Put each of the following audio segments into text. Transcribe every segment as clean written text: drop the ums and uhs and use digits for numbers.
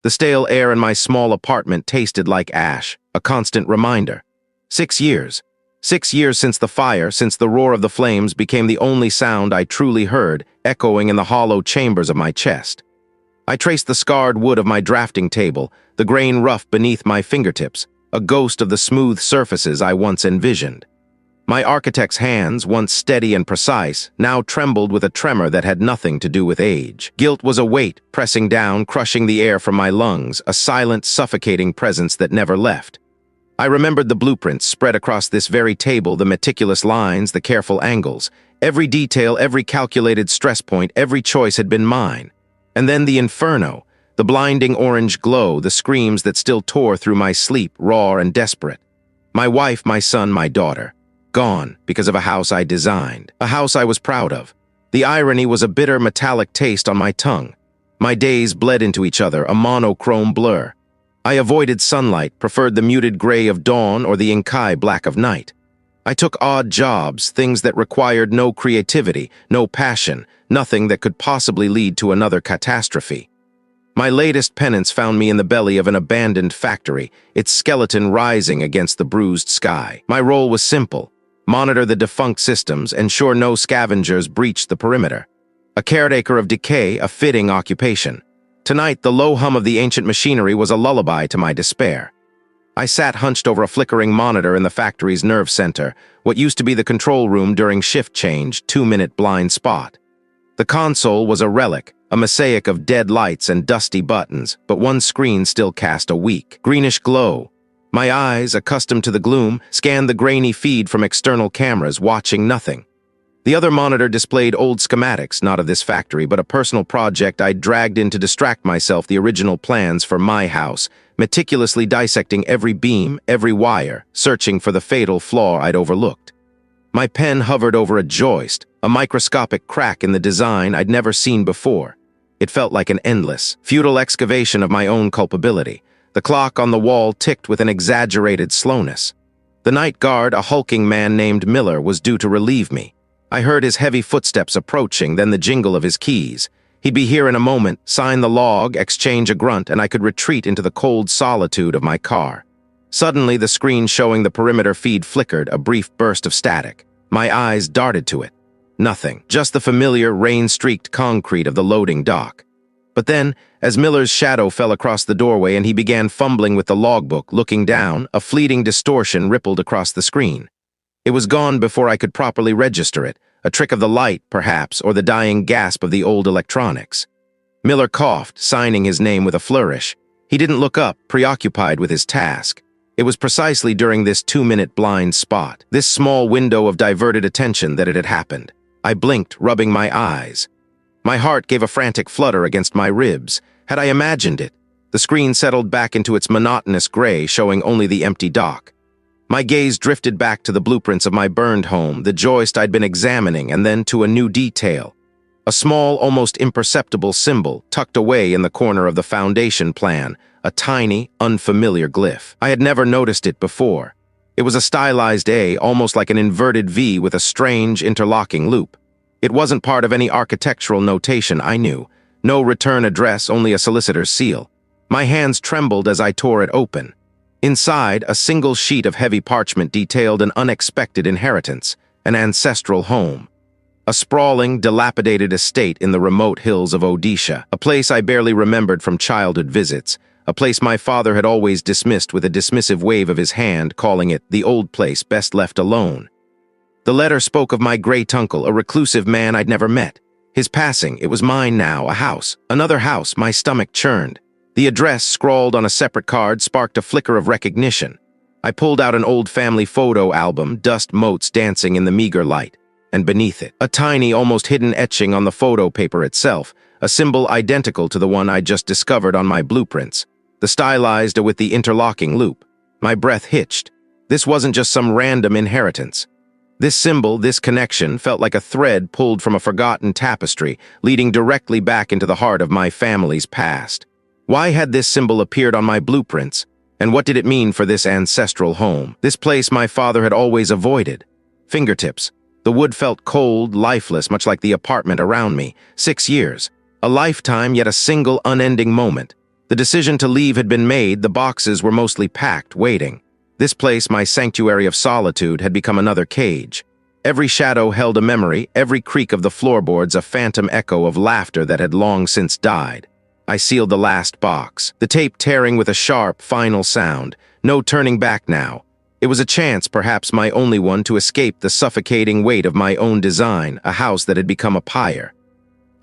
The stale air in my small apartment tasted like ash, a constant reminder. 6 years. 6 years since the fire, since the roar of the flames became the only sound I truly heard, echoing in the hollow chambers of my chest. I traced the scarred wood of my drafting table, the grain rough beneath my fingertips, a ghost of the smooth surfaces I once envisioned. My architect's hands, once steady and precise, now trembled with a tremor that had nothing to do with age. Guilt was a weight, pressing down, crushing the air from my lungs, a silent, suffocating presence that never left. I remembered the blueprints spread across this very table, the meticulous lines, the careful angles. Every detail, every calculated stress point, every choice had been mine. And then the inferno, the blinding orange glow, the screams that still tore through my sleep, raw and desperate. My wife, my son, my daughter. Gone because of a house I designed, a house I was proud of. The irony was a bitter metallic taste on my tongue. My days bled into each other, a monochrome blur. I avoided sunlight, preferred the muted gray of dawn or the inkai black of night. I took odd jobs, things that required no creativity, no passion, nothing that could possibly lead to another catastrophe. My latest penance found me in the belly of an abandoned factory, its skeleton rising against the bruised sky. My role was simple: monitor the defunct systems, ensure no scavengers breached the perimeter. A caretaker of decay, a fitting occupation. Tonight, the low hum of the ancient machinery was a lullaby to my despair. I sat hunched over a flickering monitor in the factory's nerve center, what used to be the control room during shift change, 2-minute blind spot. The console was a relic, a mosaic of dead lights and dusty buttons, but one screen still cast a weak, greenish glow. My eyes, accustomed to the gloom, scanned the grainy feed from external cameras, watching nothing. The other monitor displayed old schematics, not of this factory, but a personal project I'd dragged in to distract myself, the original plans for my house, meticulously dissecting every beam, every wire, searching for the fatal flaw I'd overlooked. My pen hovered over a joist, a microscopic crack in the design I'd never seen before. It felt like an endless, futile excavation of my own culpability. The clock on the wall ticked with an exaggerated slowness. The night guard, a hulking man named Miller, was due to relieve me. I heard his heavy footsteps approaching, then the jingle of his keys. He'd be here in a moment, sign the log, exchange a grunt, and I could retreat into the cold solitude of my car. Suddenly, the screen showing the perimeter feed flickered, a brief burst of static. My eyes darted to it. Nothing, just the familiar, rain-streaked concrete of the loading dock. But then, as Miller's shadow fell across the doorway and he began fumbling with the logbook, looking down, a fleeting distortion rippled across the screen. It was gone before I could properly register it, a trick of the light, perhaps, or the dying gasp of the old electronics. Miller coughed, signing his name with a flourish. He didn't look up, preoccupied with his task. It was precisely during this 2-minute blind spot, this small window of diverted attention, that it had happened. I blinked, rubbing my eyes. My heart gave a frantic flutter against my ribs. Had I imagined it? The screen settled back into its monotonous gray, showing only the empty dock. My gaze drifted back to the blueprints of my burned home, the joist I'd been examining, and then to a new detail. A small, almost imperceptible symbol tucked away in the corner of the foundation plan, a tiny, unfamiliar glyph. I had never noticed it before. It was a stylized A, almost like an inverted V with a strange, interlocking loop. It wasn't part of any architectural notation I knew. No return address, only a solicitor's seal. My hands trembled as I tore it open. Inside, a single sheet of heavy parchment detailed an unexpected inheritance, an ancestral home. A sprawling, dilapidated estate in the remote hills of Odisha, a place I barely remembered from childhood visits, a place my father had always dismissed with a dismissive wave of his hand, calling it the old place best left alone. The letter spoke of my great-uncle, a reclusive man I'd never met. His passing, it was mine now, a house, another house. My stomach churned. The address, scrawled on a separate card, sparked a flicker of recognition. I pulled out an old family photo album, dust motes dancing in the meager light, and beneath it, a tiny, almost hidden etching on the photo paper itself, a symbol identical to the one I'd just discovered on my blueprints, the stylized with the interlocking loop. My breath hitched. This wasn't just some random inheritance. This symbol, this connection, felt like a thread pulled from a forgotten tapestry, leading directly back into the heart of my family's past. Why had this symbol appeared on my blueprints? And what did it mean for this ancestral home, this place my father had always avoided? Fingertips. The wood felt cold, lifeless, much like the apartment around me. 6 years. A lifetime, yet a single unending moment. The decision to leave had been made, the boxes were mostly packed, waiting. This place, my sanctuary of solitude, had become another cage. Every shadow held a memory, every creak of the floorboards a phantom echo of laughter that had long since died. I sealed the last box, the tape tearing with a sharp, final sound. No turning back now. It was a chance, perhaps my only one, to escape the suffocating weight of my own design, a house that had become a pyre.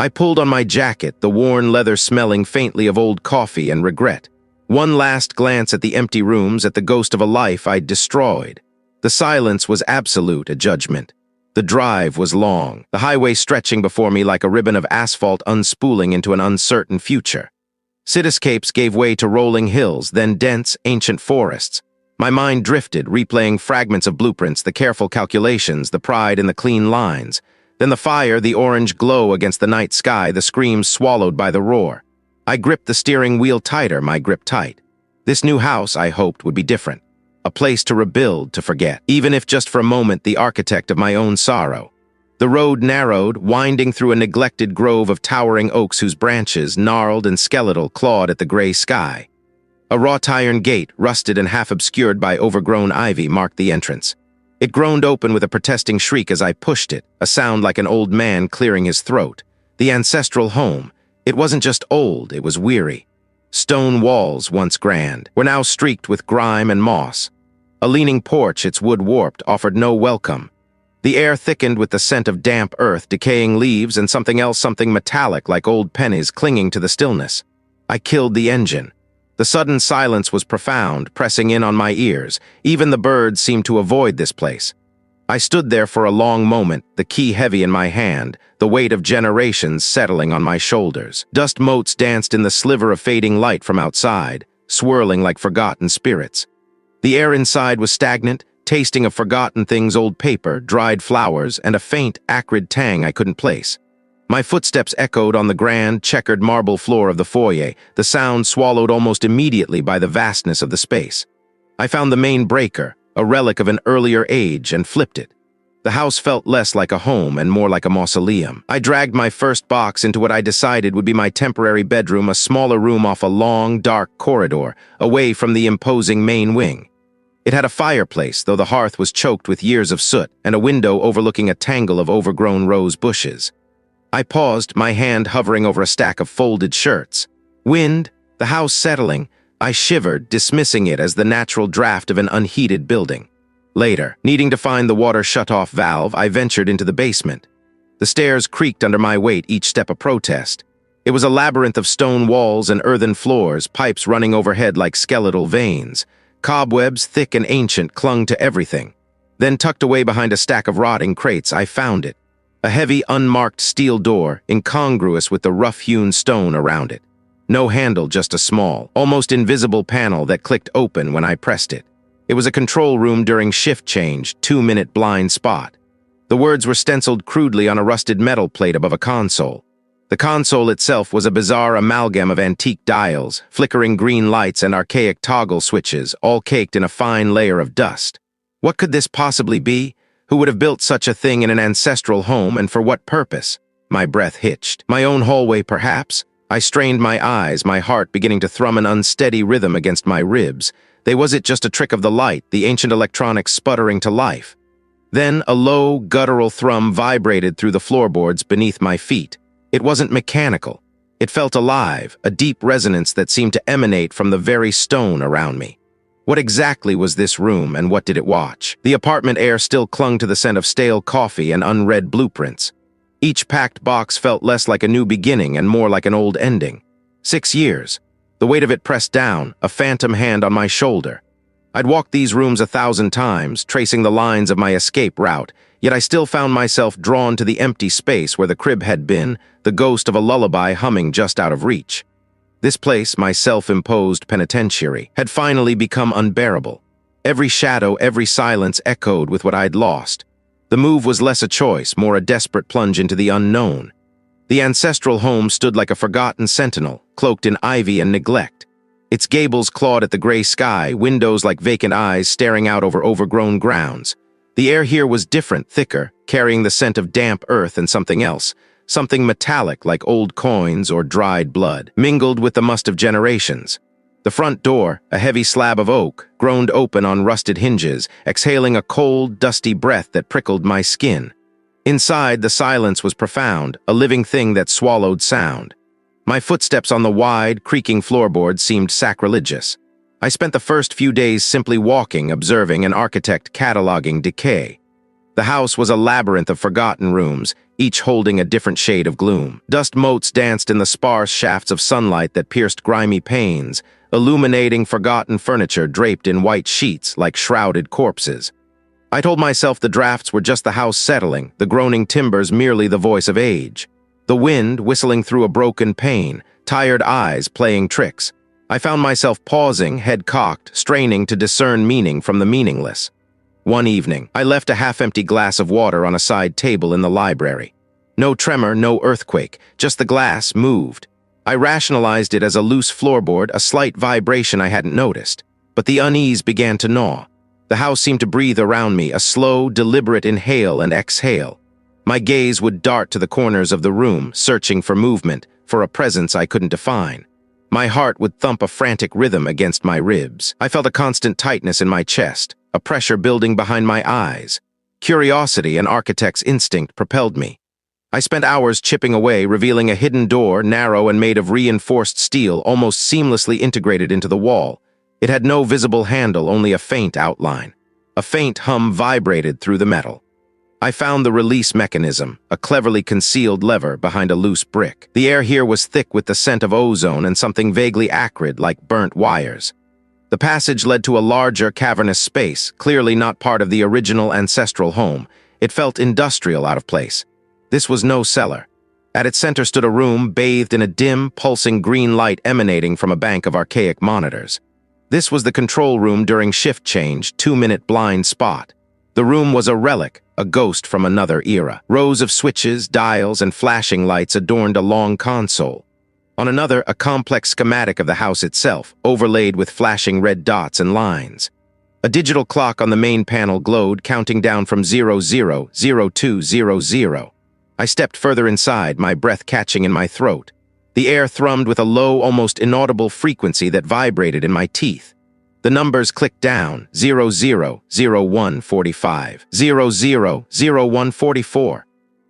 I pulled on my jacket, the worn leather smelling faintly of old coffee and regret. One last glance at the empty rooms, at the ghost of a life I'd destroyed. The silence was absolute, a judgment. The drive was long, the highway stretching before me like a ribbon of asphalt unspooling into an uncertain future. Cityscapes gave way to rolling hills, then dense, ancient forests. My mind drifted, replaying fragments of blueprints, the careful calculations, the pride in the clean lines. Then the fire, the orange glow against the night sky, the screams swallowed by the roar. I gripped the steering wheel tighter, my grip tight. This new house, I hoped, would be different. A place to rebuild, to forget, even if just for a moment the architect of my own sorrow. The road narrowed, winding through a neglected grove of towering oaks whose branches, gnarled and skeletal, clawed at the gray sky. A wrought iron gate, rusted and half obscured by overgrown ivy, marked the entrance. It groaned open with a protesting shriek as I pushed it, a sound like an old man clearing his throat. The ancestral home. It wasn't just old, it was weary. Stone walls, once grand, were now streaked with grime and moss. A leaning porch, its wood warped, offered no welcome. The air thickened with the scent of damp earth, decaying leaves, and something else, something metallic like old pennies clinging to the stillness. I killed the engine. The sudden silence was profound, pressing in on my ears. Even the birds seemed to avoid this place. I stood there for a long moment, the key heavy in my hand, the weight of generations settling on my shoulders. Dust motes danced in the sliver of fading light from outside, swirling like forgotten spirits. The air inside was stagnant, tasting of forgotten things, old paper, dried flowers, and a faint, acrid tang I couldn't place. My footsteps echoed on the grand, checkered marble floor of the foyer, the sound swallowed almost immediately by the vastness of the space. I found the main breaker, a relic of an earlier age, and flipped it. The house felt less like a home and more like a mausoleum. I dragged my first box into what I decided would be my temporary bedroom, a smaller room off a long, dark corridor, away from the imposing main wing. It had a fireplace, though the hearth was choked with years of soot, and a window overlooking a tangle of overgrown rose bushes. I paused, my hand hovering over a stack of folded shirts. Wind, the house settling, I shivered, dismissing it as the natural draft of an unheated building. Later, needing to find the water shut-off valve, I ventured into the basement. The stairs creaked under my weight, each step a protest. It was a labyrinth of stone walls and earthen floors, pipes running overhead like skeletal veins. Cobwebs, thick and ancient, clung to everything. Then, tucked away behind a stack of rotting crates, I found it. A heavy, unmarked steel door, incongruous with the rough-hewn stone around it. No handle, just a small, almost invisible panel that clicked open when I pressed it. It was a control room during shift change, 2-minute blind spot. The words were stenciled crudely on a rusted metal plate above a console. The console itself was a bizarre amalgam of antique dials, flickering green lights and archaic toggle switches, all caked in a fine layer of dust. What could this possibly be? Who would have built such a thing in an ancestral home, and for what purpose? My breath hitched. My own hallway, perhaps? I strained my eyes, my heart beginning to thrum an unsteady rhythm against my ribs. Was it just a trick of the light, the ancient electronics sputtering to life? Then a low, guttural thrum vibrated through the floorboards beneath my feet. It wasn't mechanical. It felt alive, a deep resonance that seemed to emanate from the very stone around me. What exactly was this room, and what did it watch? The apartment air still clung to the scent of stale coffee and unread blueprints. Each packed box felt less like a new beginning and more like an old ending. 6 years. The weight of it pressed down, a phantom hand on my shoulder. I'd walked these rooms 1,000 times, tracing the lines of my escape route, yet I still found myself drawn to the empty space where the crib had been, the ghost of a lullaby humming just out of reach. This place, my self-imposed penitentiary, had finally become unbearable. Every shadow, every silence echoed with what I'd lost. The move was less a choice, more a desperate plunge into the unknown. The ancestral home stood like a forgotten sentinel, cloaked in ivy and neglect. Its gables clawed at the gray sky, windows like vacant eyes staring out over overgrown grounds. The air here was different, thicker, carrying the scent of damp earth and something else something metallic like old coins or dried blood, mingled with the must of generations. The front door, a heavy slab of oak, groaned open on rusted hinges, exhaling a cold, dusty breath that prickled my skin. Inside, the silence was profound, a living thing that swallowed sound. My footsteps on the wide, creaking floorboard seemed sacrilegious. I spent the first few days simply walking, observing, an architect cataloging decay. The house was a labyrinth of forgotten rooms, each holding a different shade of gloom. Dust motes danced in the sparse shafts of sunlight that pierced grimy panes, illuminating forgotten furniture draped in white sheets like shrouded corpses. I told myself the drafts were just the house settling, the groaning timbers merely the voice of age. The wind whistling through a broken pane, tired eyes playing tricks. I found myself pausing, head cocked, straining to discern meaning from the meaningless. One evening, I left a half-empty glass of water on a side table in the library. No tremor, no earthquake, just the glass moved. I rationalized it as a loose floorboard, a slight vibration I hadn't noticed. But the unease began to gnaw. The house seemed to breathe around me, a slow, deliberate inhale and exhale. My gaze would dart to the corners of the room, searching for movement, for a presence I couldn't define. My heart would thump a frantic rhythm against my ribs. I felt a constant tightness in my chest, a pressure building behind my eyes. Curiosity, an architect's instinct, propelled me. I spent hours chipping away, revealing a hidden door, narrow and made of reinforced steel, almost seamlessly integrated into the wall. It had no visible handle, only a faint outline. A faint hum vibrated through the metal. I found the release mechanism, a cleverly concealed lever behind a loose brick. The air here was thick with the scent of ozone and something vaguely acrid like burnt wires. The passage led to a larger, cavernous space, clearly not part of the original ancestral home. It felt industrial, out of place. This was no cellar. At its center stood a room bathed in a dim, pulsing green light emanating from a bank of archaic monitors. This was the control room during shift change, 2-minute blind spot. The room was a relic, a ghost from another era. Rows of switches, dials, and flashing lights adorned a long console. On another, a complex schematic of the house itself, overlaid with flashing red dots and lines. A digital clock on the main panel glowed, counting down from 00:02:00. I stepped further inside, my breath catching in my throat. The air thrummed with a low, almost inaudible frequency that vibrated in my teeth. The numbers clicked down, 00:01:45, 00:01:44.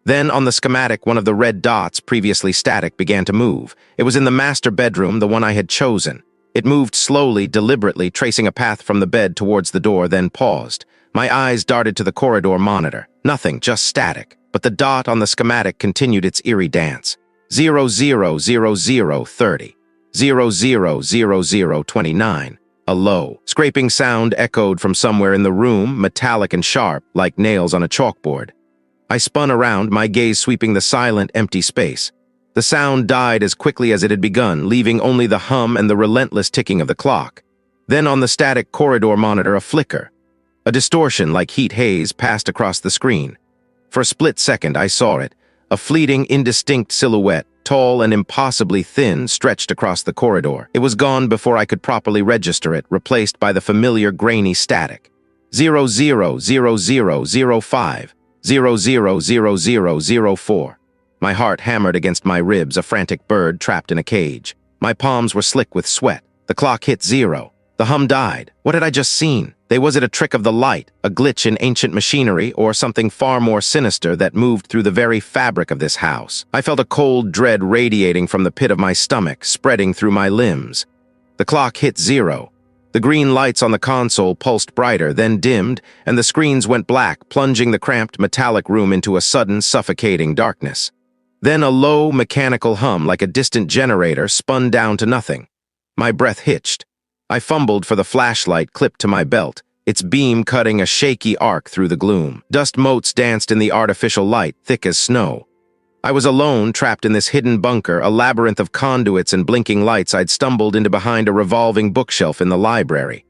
Then, on the schematic, one of the red dots, previously static, began to move. It was in the master bedroom, the one I had chosen. It moved slowly, deliberately, tracing a path from the bed towards the door, then paused. My eyes darted to the corridor monitor. Nothing, just static. But the dot on the schematic continued its eerie dance. 00:00:30, 00:00:29. A low, scraping sound echoed from somewhere in the room, metallic and sharp, like nails on a chalkboard. I spun around, my gaze sweeping the silent, empty space. The sound died as quickly as it had begun, leaving only the hum and the relentless ticking of the clock. Then on the static corridor monitor, a flicker. A distortion like heat haze passed across the screen. For a split second, I saw it, a fleeting, indistinct silhouette, tall and impossibly thin, stretched across the corridor. It was gone before I could properly register it, replaced by the familiar grainy static. 00:00:05, 00:00:04. My heart hammered against my ribs, a frantic bird trapped in a cage. My palms were slick with sweat. The clock hit 0. The hum died. What had I just seen? Was it a trick of the light, a glitch in ancient machinery, or something far more sinister that moved through the very fabric of this house? I felt a cold dread radiating from the pit of my stomach, spreading through my limbs. The clock hit 0. The green lights on the console pulsed brighter, then dimmed, and the screens went black, plunging the cramped metallic room into a sudden, suffocating darkness. Then a low, mechanical hum, like a distant generator, spun down to nothing. My breath hitched. I fumbled for the flashlight clipped to my belt, its beam cutting a shaky arc through the gloom. Dust motes danced in the artificial light, thick as snow. I was alone, trapped in this hidden bunker, a labyrinth of conduits and blinking lights. I'd stumbled into behind a revolving bookshelf in the library.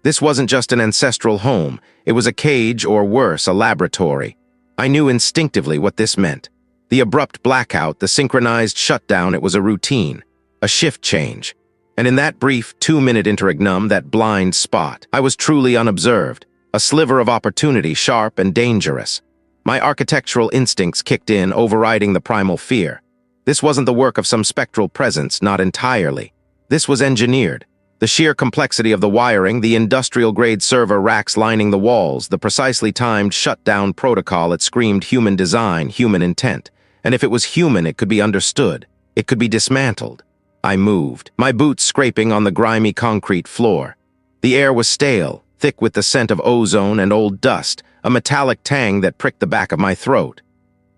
This wasn't just an ancestral home. It was a cage, or worse, a laboratory. I knew instinctively what this meant. The abrupt blackout, the synchronized shutdown, it was a routine, a shift change. And in that brief 2-minute interregnum, that blind spot, I was truly unobserved, a sliver of opportunity, sharp and dangerous. My architectural instincts kicked in, overriding the primal fear. This wasn't the work of some spectral presence, not entirely. This was engineered. The sheer complexity of the wiring, the industrial-grade server racks lining the walls, the precisely timed shutdown protocol, it screamed human design, human intent. And if it was human, it could be understood. It could be dismantled. I moved, my boots scraping on the grimy concrete floor. The air was stale, thick with the scent of ozone and old dust, a metallic tang that pricked the back of my throat.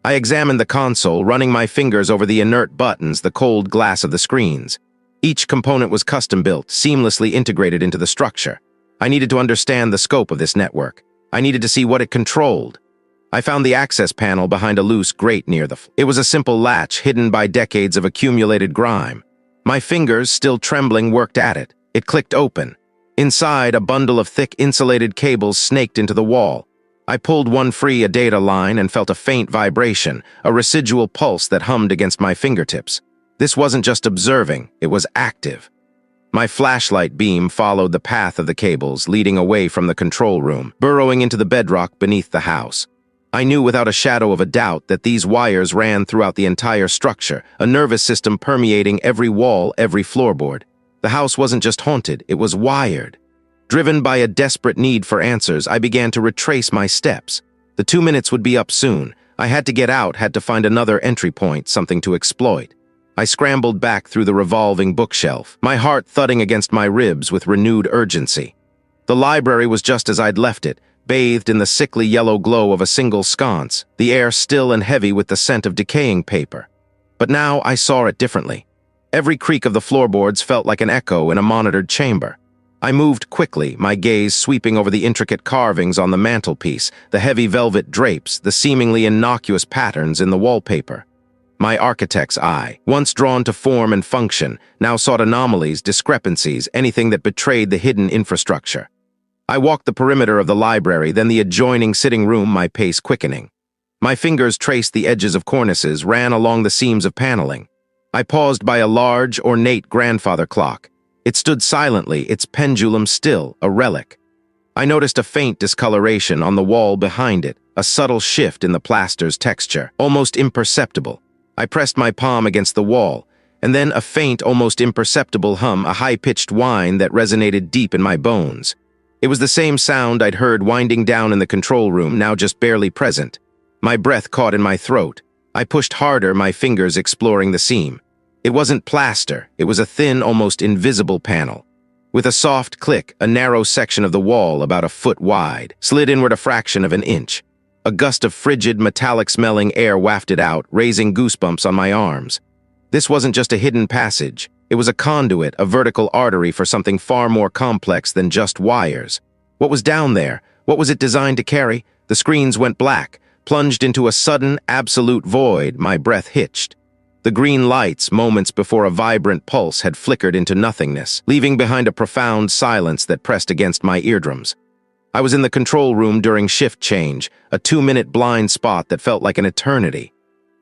I examined the console, running my fingers over the inert buttons, the cold glass of the screens. Each component was custom-built, seamlessly integrated into the structure. I needed to understand the scope of this network. I needed to see what it controlled. I found the access panel behind a loose grate near the floor. It was a simple latch hidden by decades of accumulated grime. My fingers, still trembling, worked at it. It clicked open. Inside, a bundle of thick insulated cables snaked into the wall. I pulled one free, a data line, and felt a faint vibration, a residual pulse that hummed against my fingertips. This wasn't just observing, it was active. My flashlight beam followed the path of the cables, leading away from the control room, burrowing into the bedrock beneath the house. I knew without a shadow of a doubt that these wires ran throughout the entire structure, a nervous system permeating every wall, every floorboard. The house wasn't just haunted, it was wired. Driven by a desperate need for answers, I began to retrace my steps. The 2 minutes would be up soon. I had to get out, had to find another entry point, something to exploit. I scrambled back through the revolving bookshelf, my heart thudding against my ribs with renewed urgency. The library was just as I'd left it, bathed in the sickly yellow glow of a single sconce, the air still and heavy with the scent of decaying paper. But now I saw it differently. Every creak of the floorboards felt like an echo in a monitored chamber. I moved quickly, my gaze sweeping over the intricate carvings on the mantelpiece, the heavy velvet drapes, the seemingly innocuous patterns in the wallpaper. My architect's eye, once drawn to form and function, now sought anomalies, discrepancies, anything that betrayed the hidden infrastructure. I walked the perimeter of the library, then the adjoining sitting room, my pace quickening. My fingers traced the edges of cornices, ran along the seams of paneling. I paused by a large, ornate grandfather clock. It stood silently, its pendulum still, a relic. I noticed a faint discoloration on the wall behind it, a subtle shift in the plaster's texture, almost imperceptible. I pressed my palm against the wall, and then a faint, almost imperceptible hum, a high-pitched whine that resonated deep in my bones. It was the same sound I'd heard winding down in the control room, now just barely present. My breath caught in my throat. I pushed harder, my fingers exploring the seam. It wasn't plaster, it was a thin, almost invisible panel. With a soft click, a narrow section of the wall, about a foot wide, slid inward a fraction of an inch. A gust of frigid, metallic-smelling air wafted out, raising goosebumps on my arms. This wasn't just a hidden passage. It was a conduit, a vertical artery for something far more complex than just wires. What was down there? What was it designed to carry? The screens went black, plunged into a sudden, absolute void. My breath hitched. The green lights, moments before a vibrant pulse, had flickered into nothingness, leaving behind a profound silence that pressed against my eardrums. I was in the control room during shift change, a 2-minute blind spot that felt like an eternity.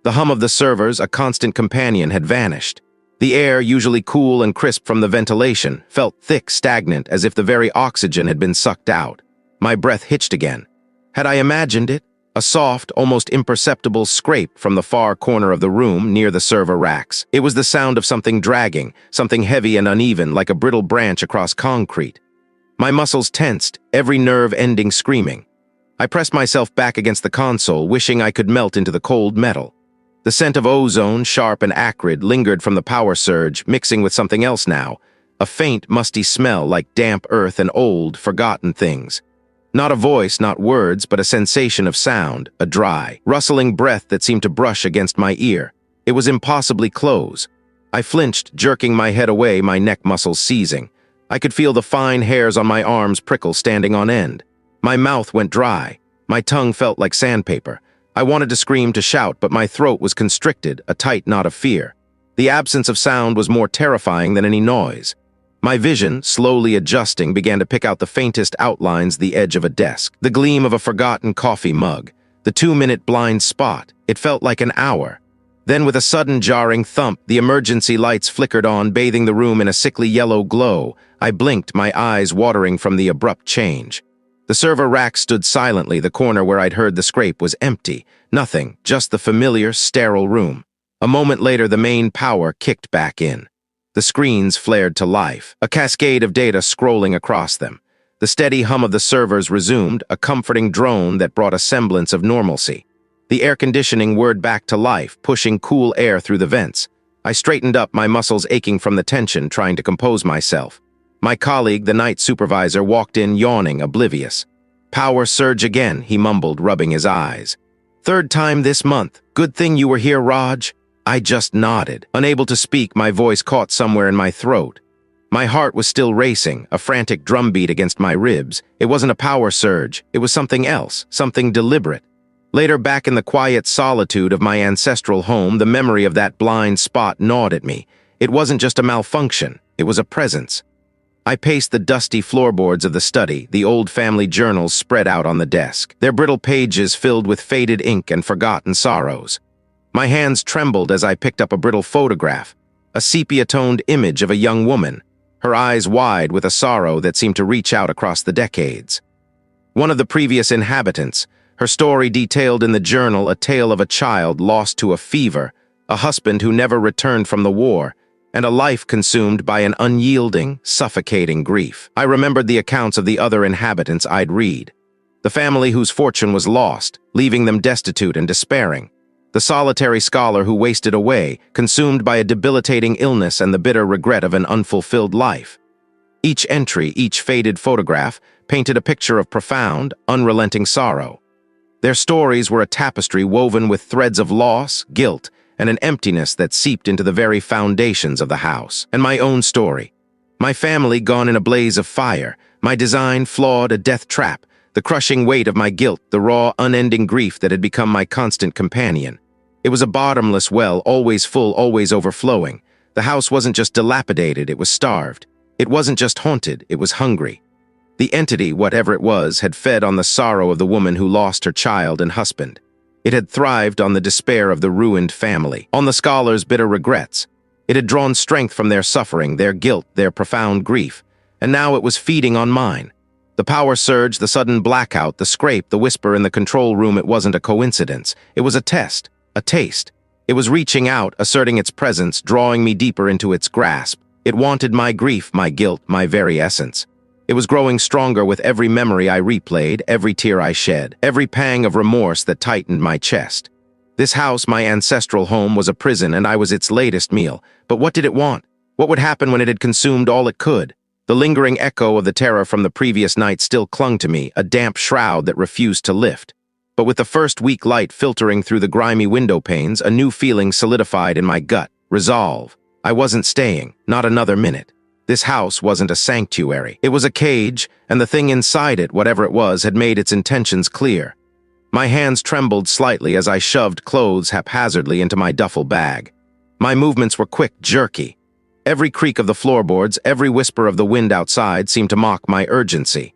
The hum of the servers, a constant companion, had vanished. The air, usually cool and crisp from the ventilation, felt thick, stagnant, as if the very oxygen had been sucked out. My breath hitched again. Had I imagined it? A soft, almost imperceptible scrape from the far corner of the room near the server racks. It was the sound of something dragging, something heavy and uneven, like a brittle branch across concrete. My muscles tensed, every nerve ending screaming. I pressed myself back against the console, wishing I could melt into the cold metal. The scent of ozone, sharp and acrid, lingered from the power surge, mixing with something else now. A faint, musty smell like damp earth and old, forgotten things. Not a voice, not words, but a sensation of sound, a dry, rustling breath that seemed to brush against my ear. It was impossibly close. I flinched, jerking my head away, my neck muscles seizing. I could feel the fine hairs on my arms prickle, standing on end. My mouth went dry. My tongue felt like sandpaper. I wanted to scream, to shout, but my throat was constricted, a tight knot of fear. The absence of sound was more terrifying than any noise. My vision, slowly adjusting, began to pick out the faintest outlines, the edge of a desk, the gleam of a forgotten coffee mug, the 2-minute blind spot. It felt like an hour. Then with a sudden jarring thump, the emergency lights flickered on, bathing the room in a sickly yellow glow. I blinked, my eyes watering from the abrupt change. The server rack stood silently. The corner where I'd heard the scrape was empty. Nothing, just the familiar, sterile room. A moment later, the main power kicked back in. The screens flared to life, a cascade of data scrolling across them. The steady hum of the servers resumed, a comforting drone that brought a semblance of normalcy. The air conditioning whirred back to life, pushing cool air through the vents. I straightened up, my muscles aching from the tension, trying to compose myself. My colleague, the night supervisor, walked in, yawning, oblivious. "Power surge again," he mumbled, rubbing his eyes. "Third time this month. Good thing you were here, Raj." I just nodded. Unable to speak, my voice caught somewhere in my throat. My heart was still racing, a frantic drumbeat against my ribs. It wasn't a power surge. It was something else, something deliberate. Later, back in the quiet solitude of my ancestral home, the memory of that blind spot gnawed at me. It wasn't just a malfunction. It was a presence. I paced the dusty floorboards of the study, the old family journals spread out on the desk, their brittle pages filled with faded ink and forgotten sorrows. My hands trembled as I picked up a brittle photograph, a sepia-toned image of a young woman, her eyes wide with a sorrow that seemed to reach out across the decades. One of the previous inhabitants, her story detailed in the journal, a tale of a child lost to a fever, a husband who never returned from the war, and a life consumed by an unyielding, suffocating grief. I remembered the accounts of the other inhabitants I'd read. The family whose fortune was lost, leaving them destitute and despairing. The solitary scholar who wasted away, consumed by a debilitating illness and the bitter regret of an unfulfilled life. Each entry, each faded photograph, painted a picture of profound, unrelenting sorrow. Their stories were a tapestry woven with threads of loss, guilt, and an emptiness that seeped into the very foundations of the house. And my own story. My family gone in a blaze of fire, my design flawed, a death trap, the crushing weight of my guilt, the raw, unending grief that had become my constant companion. It was a bottomless well, always full, always overflowing. The house wasn't just dilapidated, it was starved. It wasn't just haunted, it was hungry. The entity, whatever it was, had fed on the sorrow of the woman who lost her child and husband. It had thrived on the despair of the ruined family, on the scholar's bitter regrets. It had drawn strength from their suffering, their guilt, their profound grief, and now it was feeding on mine. The power surge, the sudden blackout, the scrape, the whisper in the control room, it wasn't a coincidence. It was a test, a taste. It was reaching out, asserting its presence, drawing me deeper into its grasp. It wanted my grief, my guilt, my very essence. It was growing stronger with every memory I replayed, every tear I shed, every pang of remorse that tightened my chest. This house, my ancestral home, was a prison, and I was its latest meal. But what did it want? What would happen when it had consumed all it could? The lingering echo of the terror from the previous night still clung to me, a damp shroud that refused to lift. But with the first weak light filtering through the grimy window panes, a new feeling solidified in my gut, resolve. I wasn't staying, not another minute. This house wasn't a sanctuary. It was a cage, and the thing inside it, whatever it was, had made its intentions clear. My hands trembled slightly as I shoved clothes haphazardly into my duffel bag. My movements were quick, jerky. Every creak of the floorboards, every whisper of the wind outside seemed to mock my urgency.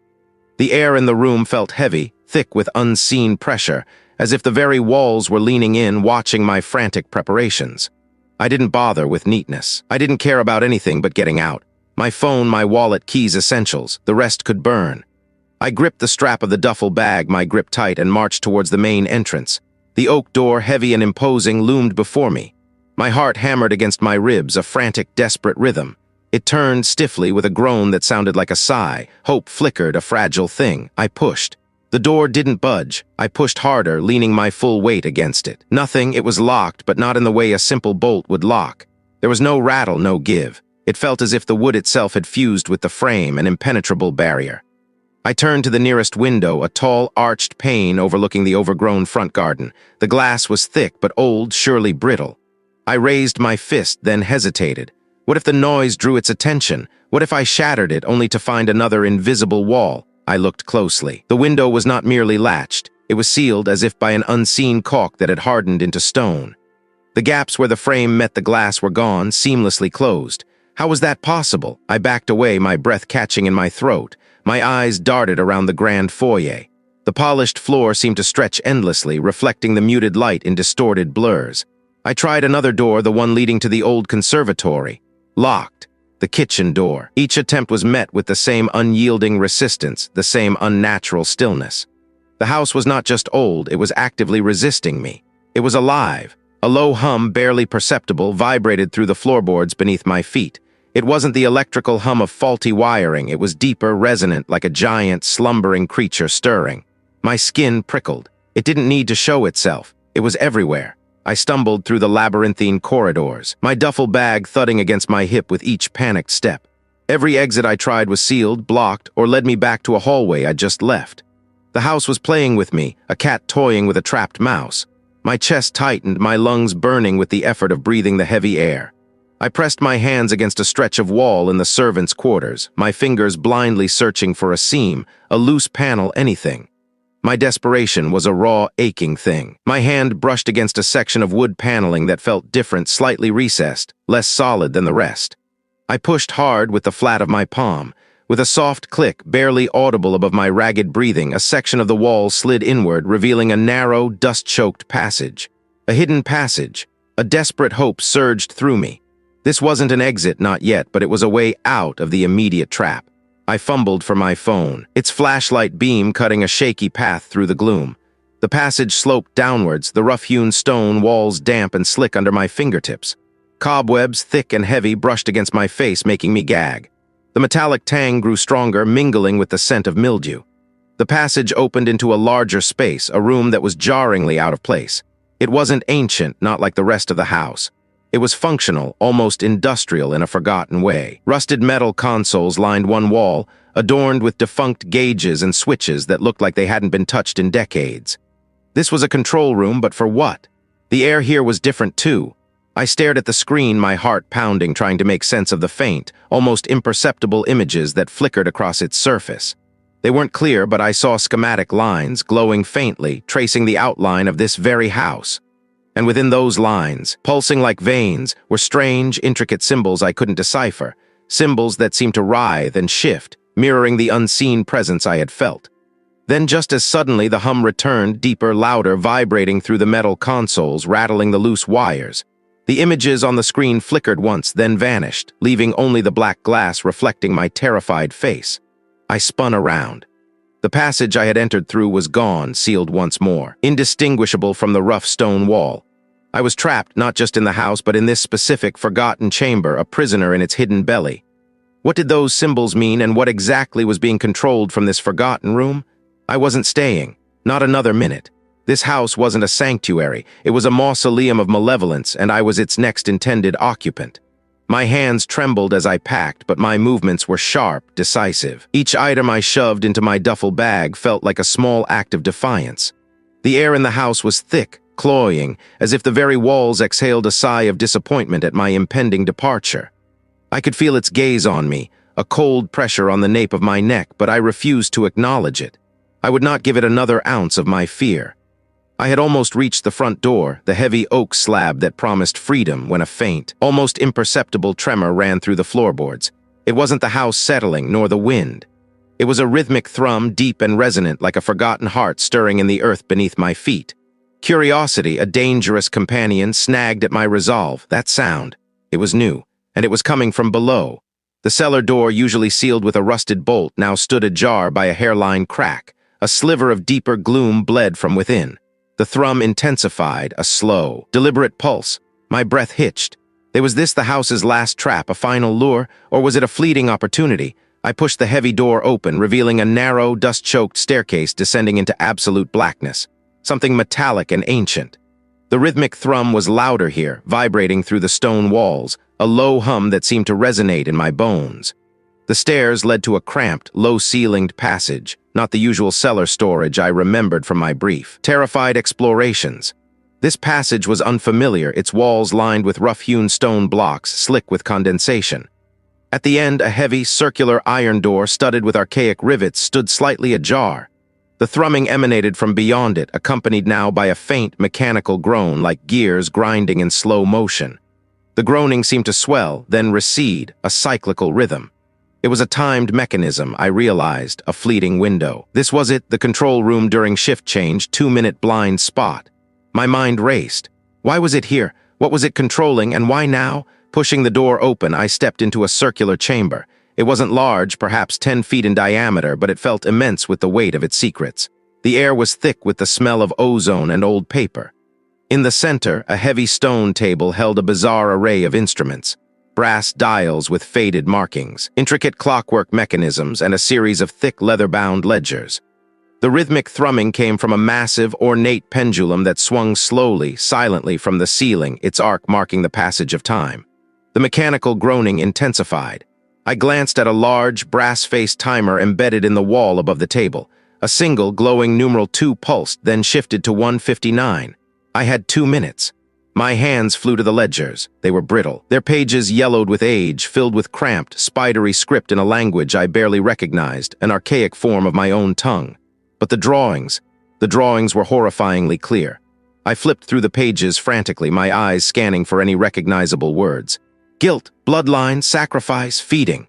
The air in the room felt heavy, thick with unseen pressure, as if the very walls were leaning in, watching my frantic preparations. I didn't bother with neatness. I didn't care about anything but getting out. My phone, my wallet, keys, essentials. The rest could burn. I gripped the strap of the duffel bag, my grip tight, and marched towards the main entrance. The oak door, heavy and imposing, loomed before me. My heart hammered against my ribs, a frantic, desperate rhythm. It turned stiffly with a groan that sounded like a sigh. Hope flickered, a fragile thing. I pushed. The door didn't budge. I pushed harder, leaning my full weight against it. Nothing, it was locked, but not in the way a simple bolt would lock. There was no rattle, no give. It felt as if the wood itself had fused with the frame, an impenetrable barrier. I turned to the nearest window, a tall, arched pane overlooking the overgrown front garden. The glass was thick, but old, surely brittle. I raised my fist, then hesitated. What if the noise drew its attention? What if I shattered it, only to find another invisible wall? I looked closely. The window was not merely latched. It was sealed as if by an unseen caulk that had hardened into stone. The gaps where the frame met the glass were gone, seamlessly closed. How was that possible? I backed away, my breath catching in my throat. My eyes darted around the grand foyer. The polished floor seemed to stretch endlessly, reflecting the muted light in distorted blurs. I tried another door, the one leading to the old conservatory. Locked. The kitchen door. Each attempt was met with the same unyielding resistance, the same unnatural stillness. The house was not just old, it was actively resisting me. It was alive. A low hum, barely perceptible, vibrated through the floorboards beneath my feet. It wasn't the electrical hum of faulty wiring, it was deeper, resonant, like a giant, slumbering creature stirring. My skin prickled. It didn't need to show itself. It was everywhere. I stumbled through the labyrinthine corridors, my duffel bag thudding against my hip with each panicked step. Every exit I tried was sealed, blocked, or led me back to a hallway I'd just left. The house was playing with me, a cat toying with a trapped mouse. My chest tightened, my lungs burning with the effort of breathing the heavy air. I pressed my hands against a stretch of wall in the servants' quarters, my fingers blindly searching for a seam, a loose panel, anything. My desperation was a raw, aching thing. My hand brushed against a section of wood paneling that felt different, slightly recessed, less solid than the rest. I pushed hard with the flat of my palm. With a soft click, barely audible above my ragged breathing, a section of the wall slid inward, revealing a narrow, dust-choked passage. A hidden passage. A desperate hope surged through me. This wasn't an exit, not yet, but it was a way out of the immediate trap. I fumbled for my phone, its flashlight beam cutting a shaky path through the gloom. The passage sloped downwards, the rough-hewn stone walls damp and slick under my fingertips. Cobwebs, thick and heavy, brushed against my face, making me gag. The metallic tang grew stronger, mingling with the scent of mildew. The passage opened into a larger space, a room that was jarringly out of place. It wasn't ancient, not like the rest of the house. It was functional, almost industrial in a forgotten way. Rusted metal consoles lined one wall, adorned with defunct gauges and switches that looked like they hadn't been touched in decades. This was a control room, but for what? The air here was different too. I stared at the screen, my heart pounding, trying to make sense of the faint, almost imperceptible images that flickered across its surface. They weren't clear, but I saw schematic lines, glowing faintly, tracing the outline of this very house. And within those lines, pulsing like veins, were strange, intricate symbols I couldn't decipher, symbols that seemed to writhe and shift, mirroring the unseen presence I had felt. Then just as suddenly the hum returned, deeper, louder, vibrating through the metal consoles, rattling the loose wires. The images on the screen flickered once, then vanished, leaving only the black glass reflecting my terrified face. I spun around. The passage I had entered through was gone, sealed once more, indistinguishable from the rough stone wall. I was trapped not just in the house, but in this specific, forgotten chamber, a prisoner in its hidden belly. What did those symbols mean, and what exactly was being controlled from this forgotten room? I wasn't staying. Not another minute. This house wasn't a sanctuary. It was a mausoleum of malevolence, and I was its next intended occupant. My hands trembled as I packed, but my movements were sharp, decisive. Each item I shoved into my duffel bag felt like a small act of defiance. The air in the house was thick, cloying, as if the very walls exhaled a sigh of disappointment at my impending departure. I could feel its gaze on me, a cold pressure on the nape of my neck, but I refused to acknowledge it. I would not give it another ounce of my fear. I had almost reached the front door, the heavy oak slab that promised freedom, when a faint, almost imperceptible tremor ran through the floorboards. It wasn't the house settling, nor the wind. It was a rhythmic thrum, deep and resonant, like a forgotten heart stirring in the earth beneath my feet. Curiosity, a dangerous companion, snagged at my resolve. That sound. It was new, and it was coming from below. The cellar door, usually sealed with a rusted bolt, now stood ajar by a hairline crack. A sliver of deeper gloom bled from within. The thrum intensified, a slow, deliberate pulse. My breath hitched. Was this the house's last trap, a final lure, or was it a fleeting opportunity? I pushed the heavy door open, revealing a narrow, dust-choked staircase descending into absolute blackness. Something metallic and ancient. The rhythmic thrum was louder here, vibrating through the stone walls, a low hum that seemed to resonate in my bones. The stairs led to a cramped, low-ceilinged passage, not the usual cellar storage I remembered from my brief, terrified explorations. This passage was unfamiliar, its walls lined with rough-hewn stone blocks, slick with condensation. At the end, a heavy, circular iron door studded with archaic rivets stood slightly ajar. The thrumming emanated from beyond it, accompanied now by a faint, mechanical groan like gears grinding in slow motion. The groaning seemed to swell, then recede, a cyclical rhythm. It was a timed mechanism, I realized, a fleeting window. This was it, the control room during shift change, 2-minute blind spot. My mind raced. Why was it here? What was it controlling, and why now? Pushing the door open, I stepped into a circular chamber. It wasn't large, perhaps 10 feet in diameter, but it felt immense with the weight of its secrets. The air was thick with the smell of ozone and old paper. In the center, a heavy stone table held a bizarre array of instruments. Brass dials with faded markings, intricate clockwork mechanisms, and a series of thick leather-bound ledgers. The rhythmic thrumming came from a massive, ornate pendulum that swung slowly, silently from the ceiling, its arc marking the passage of time. The mechanical groaning intensified. I glanced at a large, brass-faced timer embedded in the wall above the table. A single, glowing numeral 2 pulsed, then shifted to 1:59. I had 2 minutes. My hands flew to the ledgers. They were brittle. Their pages yellowed with age, filled with cramped, spidery script in a language I barely recognized, an archaic form of my own tongue. But the drawings were horrifyingly clear. I flipped through the pages frantically, my eyes scanning for any recognizable words. Guilt, bloodline, sacrifice, feeding.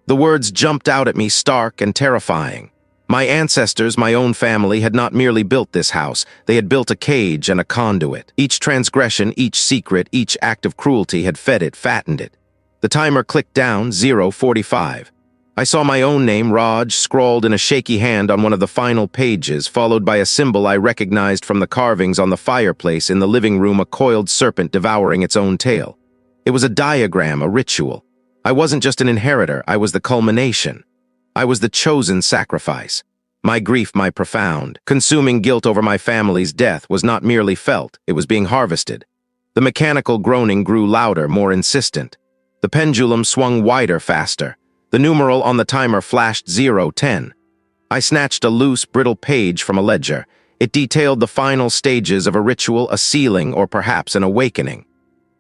The words jumped out at me, stark and terrifying. My ancestors, my own family, had not merely built this house, they had built a cage and a conduit. Each transgression, each secret, each act of cruelty had fed it, fattened it. The timer clicked down, 0:45. I saw my own name, Raj, scrawled in a shaky hand on one of the final pages, followed by a symbol I recognized from the carvings on the fireplace in the living room, a coiled serpent devouring its own tail. It was a diagram, a ritual. I wasn't just an inheritor, I was the culmination. I was the chosen sacrifice. My grief, my profound, consuming guilt over my family's death was not merely felt, it was being harvested. The mechanical groaning grew louder, more insistent. The pendulum swung wider, faster. The numeral on the timer flashed 0:10. I snatched a loose, brittle page from a ledger. It detailed the final stages of a ritual, a sealing, or perhaps an awakening.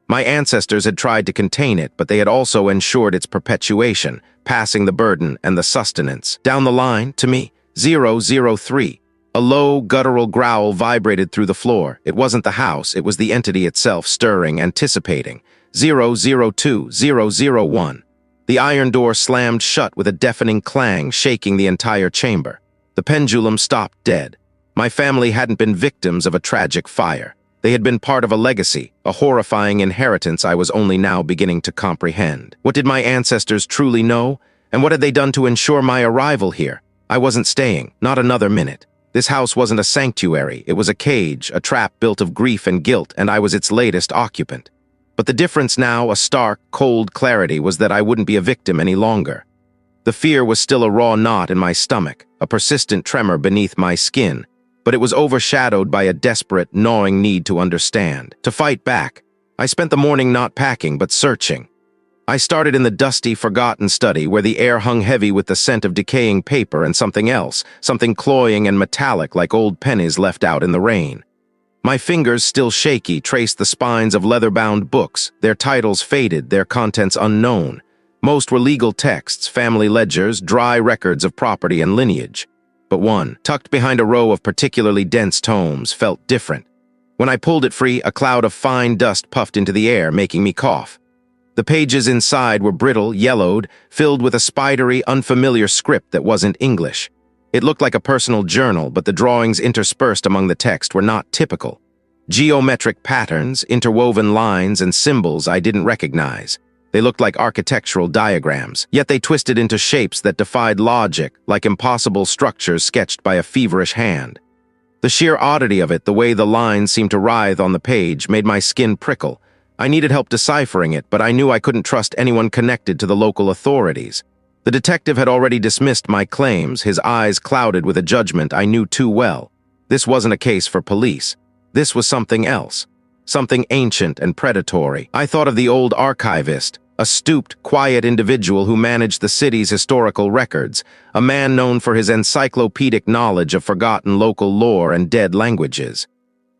My ancestors had tried to contain it, but they had also ensured its perpetuation, passing the burden and the sustenance. Down the line, to me, 0:03. A low, guttural growl vibrated through the floor. It wasn't the house, it was the entity itself, stirring, anticipating. 0:02, 0:01. The iron door slammed shut with a deafening clang, shaking the entire chamber. The pendulum stopped dead. My family hadn't been victims of a tragic fire. They had been part of a legacy, a horrifying inheritance I was only now beginning to comprehend. What did my ancestors truly know? And what had they done to ensure my arrival here? I wasn't staying, not another minute. This house wasn't a sanctuary, it was a cage, a trap built of grief and guilt, and I was its latest occupant. But the difference now, a stark, cold clarity, was that I wouldn't be a victim any longer. The fear was still a raw knot in my stomach, a persistent tremor beneath my skin, but it was overshadowed by a desperate, gnawing need to understand, to fight back. I spent the morning not packing, but searching. I started in the dusty, forgotten study where the air hung heavy with the scent of decaying paper and something else, something cloying and metallic like old pennies left out in the rain. My fingers, still shaky, traced the spines of leather-bound books, their titles faded, their contents unknown. Most were legal texts, family ledgers, dry records of property and lineage. But one, tucked behind a row of particularly dense tomes, felt different. When I pulled it free, a cloud of fine dust puffed into the air, making me cough. The pages inside were brittle, yellowed, filled with a spidery, unfamiliar script that wasn't English. It looked like a personal journal, but the drawings interspersed among the text were not typical. Geometric patterns, interwoven lines, and symbols I didn't recognize. They looked like architectural diagrams, yet they twisted into shapes that defied logic, like impossible structures sketched by a feverish hand. The sheer oddity of it, the way the lines seemed to writhe on the page, made my skin prickle. I needed help deciphering it, but I knew I couldn't trust anyone connected to the local authorities. The detective had already dismissed my claims, his eyes clouded with a judgment I knew too well. This wasn't a case for police. This was something else. Something ancient and predatory. I thought of the old archivist, a stooped, quiet individual who managed the city's historical records, a man known for his encyclopedic knowledge of forgotten local lore and dead languages.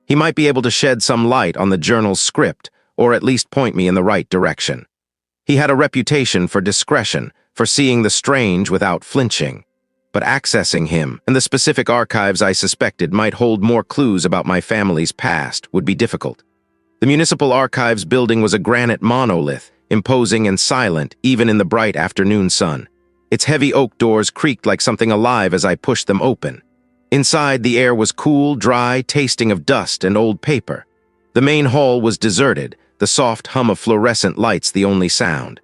He might be able to shed some light on the journal's script, or at least point me in the right direction. He had a reputation for discretion, for seeing the strange without flinching. But accessing him, and the specific archives I suspected might hold more clues about my family's past, would be difficult. The Municipal Archives building was a granite monolith, imposing and silent even in the bright afternoon sun. Its heavy oak doors creaked like something alive as I pushed them open. Inside, the air was cool, dry, tasting of dust and old paper. The main hall was deserted, the soft hum of fluorescent lights the only sound.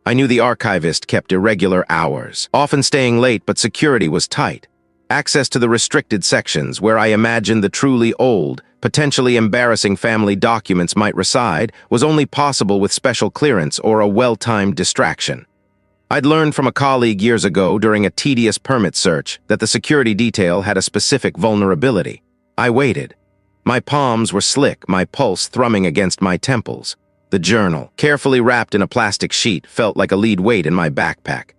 I knew the archivist kept irregular hours, often staying late, but security was tight. Access to the restricted sections, where I imagined the truly old, potentially embarrassing family documents might reside, was only possible with special clearance or a well-timed distraction. I'd learned from a colleague years ago during a tedious permit search that the security detail had a specific vulnerability. I waited. My palms were slick, my pulse thrumming against my temples. The journal, carefully wrapped in a plastic sheet, felt like a lead weight in my backpack.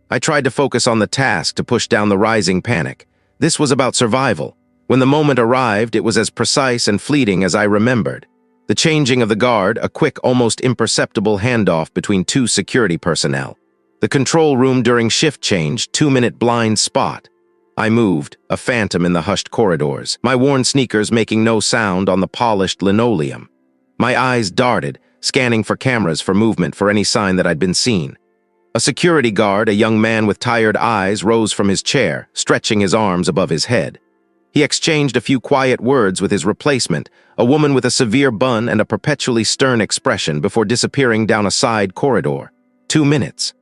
I tried to focus on the task to push down the rising panic. This was about survival. When the moment arrived, it was as precise and fleeting as I remembered. The changing of the guard, a quick, almost imperceptible handoff between two security personnel. The control room during shift change, 2-minute blind spot. I moved, a phantom in the hushed corridors, my worn sneakers making no sound on the polished linoleum. My eyes darted, scanning for cameras for movement, for any sign that I'd been seen. A security guard, a young man with tired eyes, rose from his chair, stretching his arms above his head. He exchanged a few quiet words with his replacement, a woman with a severe bun and a perpetually stern expression, before disappearing down a side corridor. 2 minutes.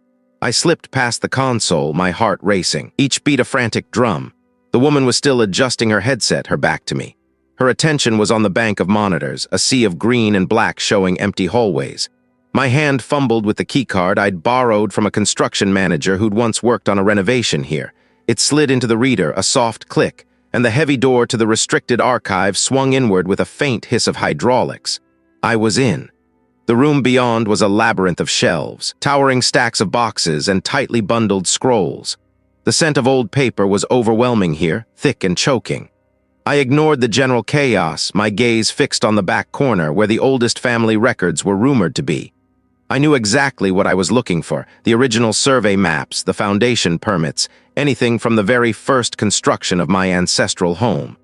I slipped past the console, my heart racing, each beat a frantic drum. The woman was still adjusting her headset, her back to me. Her attention was on the bank of monitors, a sea of green and black showing empty hallways. My hand fumbled with the keycard I'd borrowed from a construction manager who'd once worked on a renovation here. It slid into the reader, a soft click, and the heavy door to the restricted archive swung inward with a faint hiss of hydraulics. I was in. The room beyond was a labyrinth of shelves, towering stacks of boxes, and tightly bundled scrolls. The scent of old paper was overwhelming here, thick and choking. I ignored the general chaos, my gaze fixed on the back corner where the oldest family records were rumored to be. I knew exactly what I was looking for: the original survey maps, the foundation permits, anything from the very first construction of my ancestral home.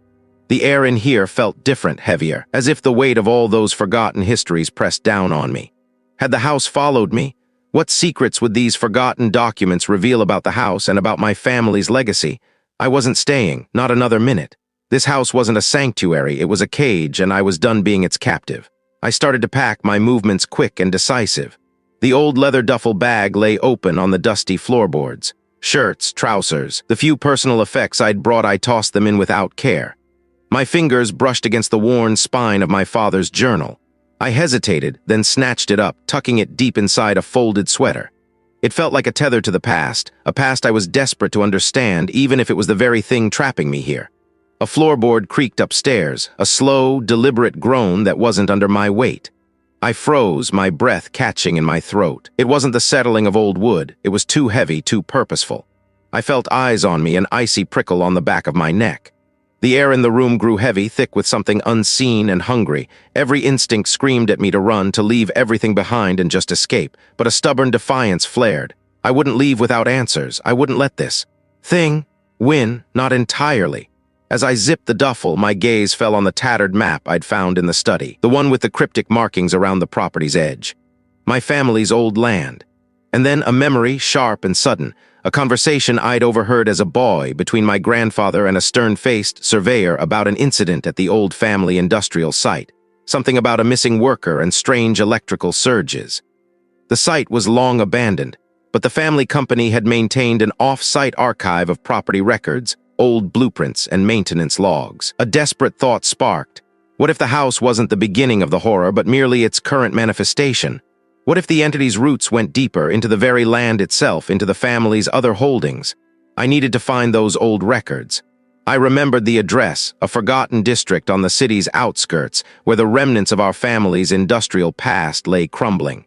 The air in here felt different, heavier, as if the weight of all those forgotten histories pressed down on me. Had the house followed me? What secrets would these forgotten documents reveal about the house and about my family's legacy? I wasn't staying, not another minute. This house wasn't a sanctuary, it was a cage, and I was done being its captive. I started to pack, my movements quick and decisive. The old leather duffel bag lay open on the dusty floorboards. Shirts, trousers, the few personal effects I'd brought, I tossed them in without care. My fingers brushed against the worn spine of my father's journal. I hesitated, then snatched it up, tucking it deep inside a folded sweater. It felt like a tether to the past, a past I was desperate to understand, even if it was the very thing trapping me here. A floorboard creaked upstairs, a slow, deliberate groan that wasn't under my weight. I froze, my breath catching in my throat. It wasn't the settling of old wood, it was too heavy, too purposeful. I felt eyes on me, an icy prickle on the back of my neck. The air in the room grew heavy, thick with something unseen and hungry. Every instinct screamed at me to run, to leave everything behind and just escape, but a stubborn defiance flared. I wouldn't leave without answers. I wouldn't let this thing win, not entirely. As I zipped the duffel, my gaze fell on the tattered map I'd found in the study, the one with the cryptic markings around the property's edge. My family's old land. And then a memory, sharp and sudden, a conversation I'd overheard as a boy between my grandfather and a stern-faced surveyor about an incident at the old family industrial site, something about a missing worker and strange electrical surges. The site was long abandoned, but the family company had maintained an off-site archive of property records, old blueprints, and maintenance logs. A desperate thought sparked. What if the house wasn't the beginning of the horror, but merely its current manifestation? What if the entity's roots went deeper, into the very land itself, into the family's other holdings? I needed to find those old records. I remembered the address, a forgotten district on the city's outskirts, where the remnants of our family's industrial past lay crumbling.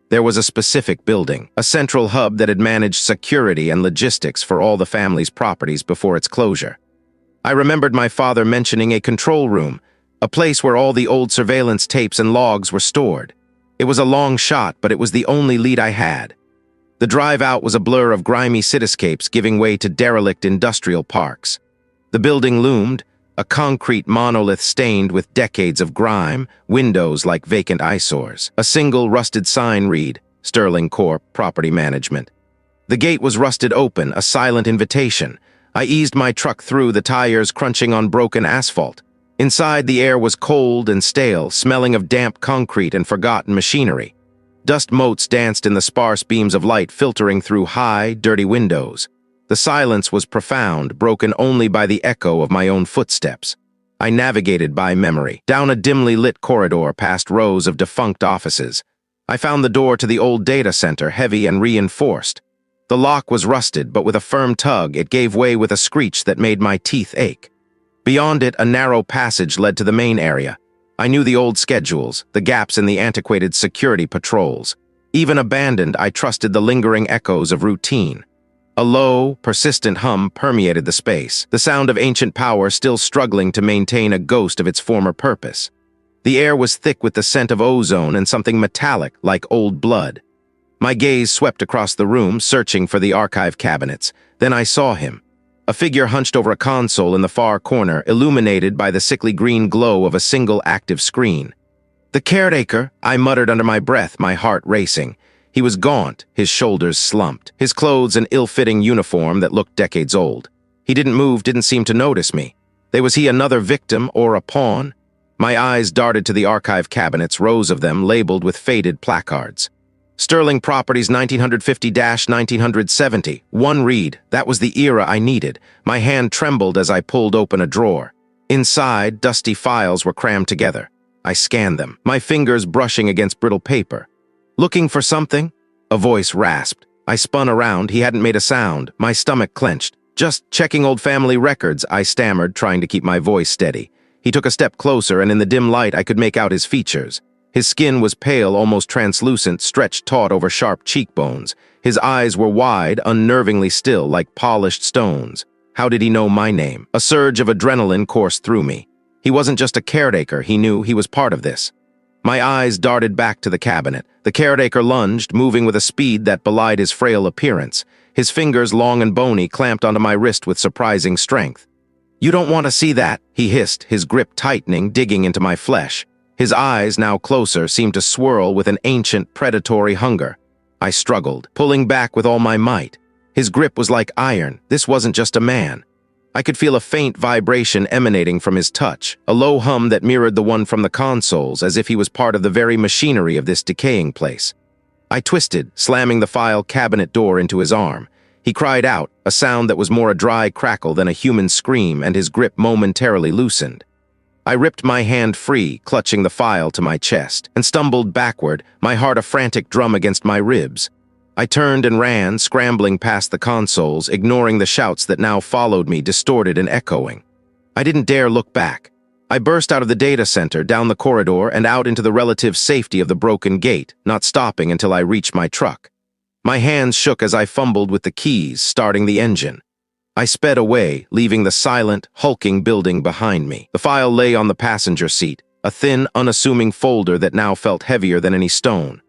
There was a specific building, a central hub that had managed security and logistics for all the family's properties before its closure. I remembered my father mentioning a control room, a place where all the old surveillance tapes and logs were stored. It was a long shot, but it was the only lead I had. The drive out was a blur of grimy cityscapes giving way to derelict industrial parks. The building loomed, a concrete monolith stained with decades of grime, windows like vacant eyesores. A single rusted sign read, Sterling Corp. Property Management. The gate was rusted open, a silent invitation. I eased my truck through, the tires crunching on broken asphalt. Inside, the air was cold and stale, smelling of damp concrete and forgotten machinery. Dust motes danced in the sparse beams of light filtering through high, dirty windows. The silence was profound, broken only by the echo of my own footsteps. I navigated by memory, down a dimly lit corridor past rows of defunct offices. I found the door to the old data center, heavy and reinforced. The lock was rusted, but with a firm tug, it gave way with a screech that made my teeth ache. Beyond it, a narrow passage led to the main area. I knew the old schedules, the gaps in the antiquated security patrols. Even abandoned, I trusted the lingering echoes of routine. A low, persistent hum permeated the space, the sound of ancient power still struggling to maintain a ghost of its former purpose. The air was thick with the scent of ozone and something metallic, like old blood. My gaze swept across the room, searching for the archive cabinets. Then I saw him. A figure hunched over a console in the far corner, illuminated by the sickly green glow of a single active screen. "The caretaker," I muttered under my breath, my heart racing. He was gaunt, his shoulders slumped, his clothes an ill-fitting uniform that looked decades old. He didn't move, didn't seem to notice me. Was he another victim or a pawn? My eyes darted to the archive cabinets, rows of them labeled with faded placards. Sterling Properties 1950-1970. One read. That was the era I needed. My hand trembled as I pulled open a drawer. Inside, dusty files were crammed together. I scanned them, my fingers brushing against brittle paper. "Looking for something?" A voice rasped. I spun around. He hadn't made a sound. My stomach clenched. "Just checking old family records," I stammered, trying to keep my voice steady. He took a step closer, and in the dim light I could make out his features. His skin was pale, almost translucent, stretched taut over sharp cheekbones. His eyes were wide, unnervingly still, like polished stones. How did he know my name? A surge of adrenaline coursed through me. He wasn't just a caretaker, he knew he was part of this. My eyes darted back to the cabinet. The caretaker lunged, moving with a speed that belied his frail appearance. His fingers, long and bony, clamped onto my wrist with surprising strength. "You don't want to see that," he hissed, his grip tightening, digging into my flesh. His eyes, now closer, seemed to swirl with an ancient, predatory hunger. I struggled, pulling back with all my might. His grip was like iron. This wasn't just a man. I could feel a faint vibration emanating from his touch, a low hum that mirrored the one from the consoles, as if he was part of the very machinery of this decaying place. I twisted, slamming the file cabinet door into his arm. He cried out, a sound that was more a dry crackle than a human scream, and his grip momentarily loosened. I ripped my hand free, clutching the file to my chest, and stumbled backward, my heart a frantic drum against my ribs. I turned and ran, scrambling past the consoles, ignoring the shouts that now followed me, distorted and echoing. I didn't dare look back. I burst out of the data center, down the corridor, and out into the relative safety of the broken gate, not stopping until I reached my truck. My hands shook as I fumbled with the keys, starting the engine. I sped away, leaving the silent, hulking building behind me. The file lay on the passenger seat, a thin, unassuming folder that now felt heavier than any stone.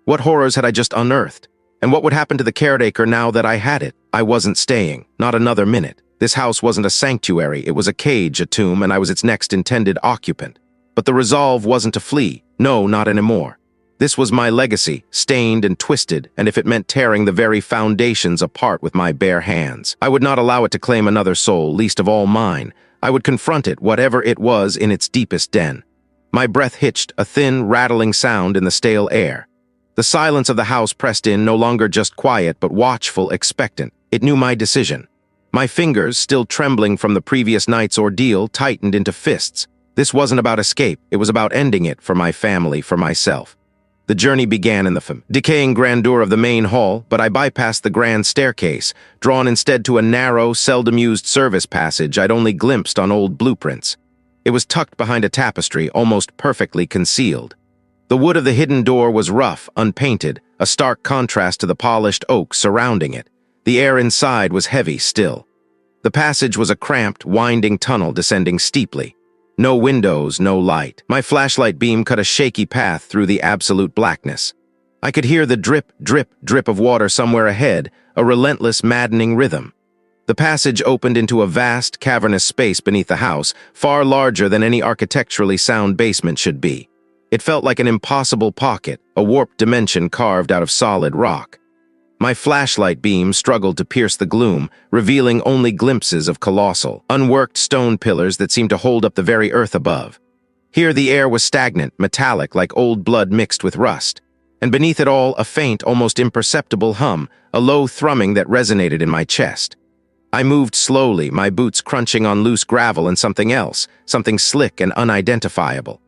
What horrors had I just unearthed? And what would happen to the caretaker now that I had it? I wasn't staying, not another minute. This house wasn't a sanctuary, it was a cage, a tomb, and I was its next intended occupant. But the resolve wasn't to flee. No, not anymore. This was my legacy, stained and twisted, and if it meant tearing the very foundations apart with my bare hands, I would not allow it to claim another soul, least of all mine. I would confront it, whatever it was, in its deepest den. My breath hitched, a thin, rattling sound in the stale air. The silence of the house pressed in, no longer just quiet, but watchful, expectant. It knew my decision. My fingers, still trembling from the previous night's ordeal, tightened into fists. This wasn't about escape, it was about ending it for my family, for myself. The journey began in the decaying grandeur of the main hall, but I bypassed the grand staircase, drawn instead to a narrow, seldom-used service passage I'd only glimpsed on old blueprints. It was tucked behind a tapestry, almost perfectly concealed. The wood of the hidden door was rough, unpainted, a stark contrast to the polished oak surrounding it. The air inside was heavy still. The passage was a cramped, winding tunnel descending steeply. No windows, no light. My flashlight beam cut a shaky path through the absolute blackness. I could hear the drip, drip, drip of water somewhere ahead, a relentless, maddening rhythm. The passage opened into a vast, cavernous space beneath the house, far larger than any architecturally sound basement should be. It felt like an impossible pocket, a warped dimension carved out of solid rock. My flashlight beam struggled to pierce the gloom, revealing only glimpses of colossal, unworked stone pillars that seemed to hold up the very earth above. Here the air was stagnant, metallic, like old blood mixed with rust. And beneath it all, a faint, almost imperceptible hum, a low thrumming that resonated in my chest. I moved slowly, my boots crunching on loose gravel and something else, something slick and unidentifiable.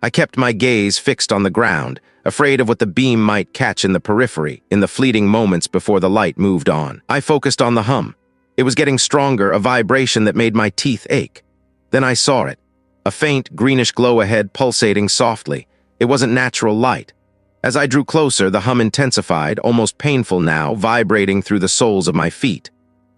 I kept my gaze fixed on the ground, afraid of what the beam might catch in the periphery, in the fleeting moments before the light moved on. I focused on the hum. It was getting stronger, a vibration that made my teeth ache. Then I saw it. A faint, greenish glow ahead, pulsating softly. It wasn't natural light. As I drew closer, the hum intensified, almost painful now, vibrating through the soles of my feet.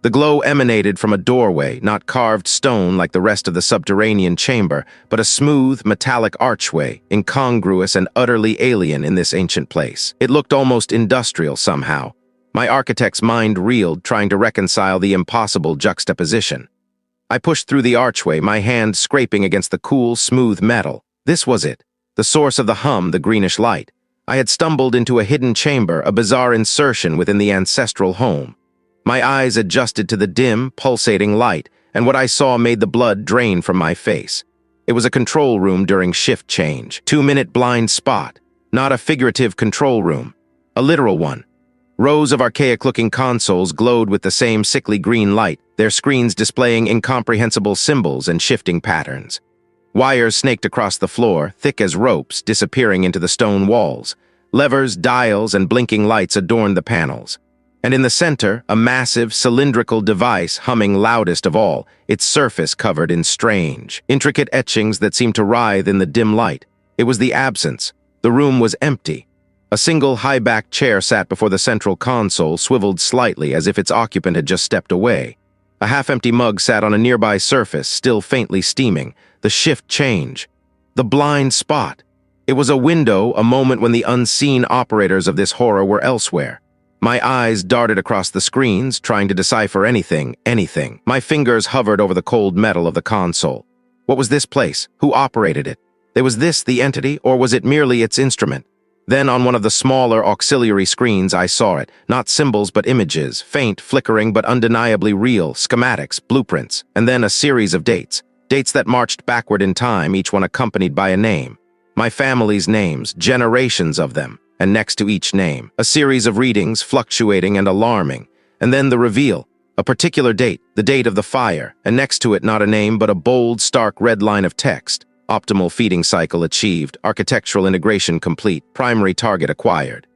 The glow emanated from a doorway, not carved stone like the rest of the subterranean chamber, but a smooth, metallic archway, incongruous and utterly alien in this ancient place. It looked almost industrial somehow. My architect's mind reeled, trying to reconcile the impossible juxtaposition. I pushed through the archway, my hand scraping against the cool, smooth metal. This was it, the source of the hum, the greenish light. I had stumbled into a hidden chamber, a bizarre insertion within the ancestral home. My eyes adjusted to the dim, pulsating light, and what I saw made the blood drain from my face. It was a control room during shift change. 2-minute blind spot. Not a figurative control room. A literal one. Rows of archaic-looking consoles glowed with the same sickly green light, their screens displaying incomprehensible symbols and shifting patterns. Wires snaked across the floor, thick as ropes, disappearing into the stone walls. Levers, dials, and blinking lights adorned the panels. And in the center, a massive, cylindrical device humming loudest of all, its surface covered in strange, intricate etchings that seemed to writhe in the dim light. It was the absence. The room was empty. A single high-backed chair sat before the central console, swiveled slightly as if its occupant had just stepped away. A half-empty mug sat on a nearby surface, still faintly steaming. The shift change. The blind spot. It was a window, a moment when the unseen operators of this horror were elsewhere. My eyes darted across the screens, trying to decipher anything. My fingers hovered over the cold metal of the console. What was this place? Who operated it? Was this the entity, or was it merely its instrument? Then on one of the smaller auxiliary screens I saw it, not symbols but images, faint, flickering but undeniably real, schematics, blueprints, and then a series of dates. Dates that marched backward in time, each one accompanied by a name. My family's names, generations of them. And next to each name, a series of readings, fluctuating and alarming. And then the reveal, a particular date, the date of the fire, and next to it not a name but a bold, stark red line of text. Optimal feeding cycle achieved, architectural integration complete, primary target acquired.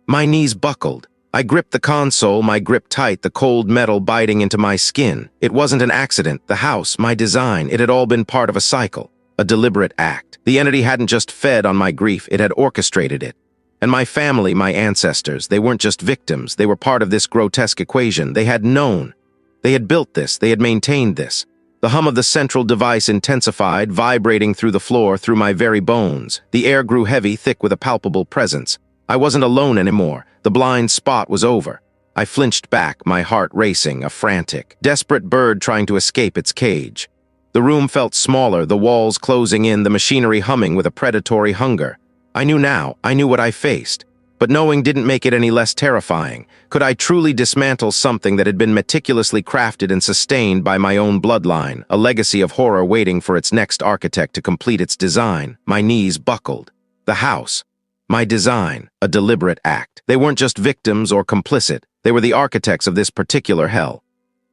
My knees buckled. I gripped the console, my grip tight, the cold metal biting into my skin. It wasn't an accident, the house, my design, it had all been part of a cycle, a deliberate act. The entity hadn't just fed on my grief, it had orchestrated it. And my family, my ancestors, they weren't just victims, they were part of this grotesque equation. They had known. They had built this, they had maintained this. The hum of the central device intensified, vibrating through the floor, through my very bones. The air grew heavy, thick with a palpable presence. I wasn't alone anymore. The blind spot was over. I flinched back, my heart racing, a frantic, desperate bird trying to escape its cage. The room felt smaller, the walls closing in, the machinery humming with a predatory hunger. I knew now, I knew what I faced. But knowing didn't make it any less terrifying. Could I truly dismantle something that had been meticulously crafted and sustained by my own bloodline, a legacy of horror waiting for its next architect to complete its design? My knees buckled. The house. My design, a deliberate act. They weren't just victims or complicit. They were the architects of this particular hell.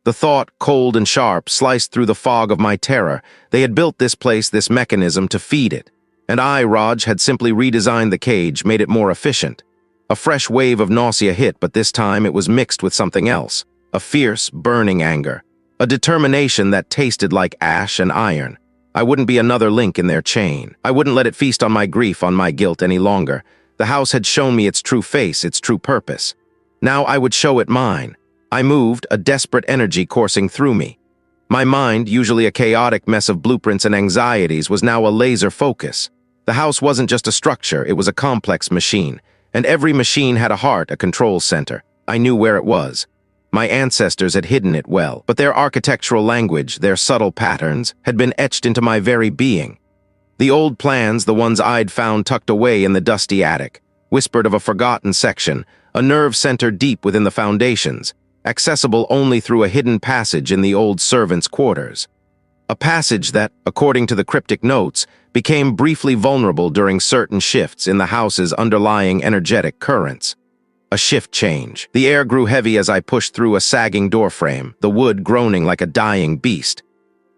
The thought, cold and sharp, sliced through the fog of my terror. They had built this place, this mechanism, to feed it. And I, Raj, had simply redesigned the cage, made it more efficient. A fresh wave of nausea hit, but this time it was mixed with something else. A fierce, burning anger. A determination that tasted like ash and iron. I wouldn't be another link in their chain. I wouldn't let it feast on my grief, on my guilt any longer. The house had shown me its true face, its true purpose. Now I would show it mine. I moved, a desperate energy coursing through me. My mind, usually a chaotic mess of blueprints and anxieties, was now a laser focus. The house wasn't just a structure, it was a complex machine. And every machine had a heart, a control center. I knew where it was. My ancestors had hidden it well, but their architectural language, their subtle patterns, had been etched into my very being. The old plans, the ones I'd found tucked away in the dusty attic, whispered of a forgotten section, a nerve center deep within the foundations, accessible only through a hidden passage in the old servants' quarters. A passage that, according to the cryptic notes, became briefly vulnerable during certain shifts in the house's underlying energetic currents. A shift change. The air grew heavy as I pushed through a sagging doorframe, the wood groaning like a dying beast.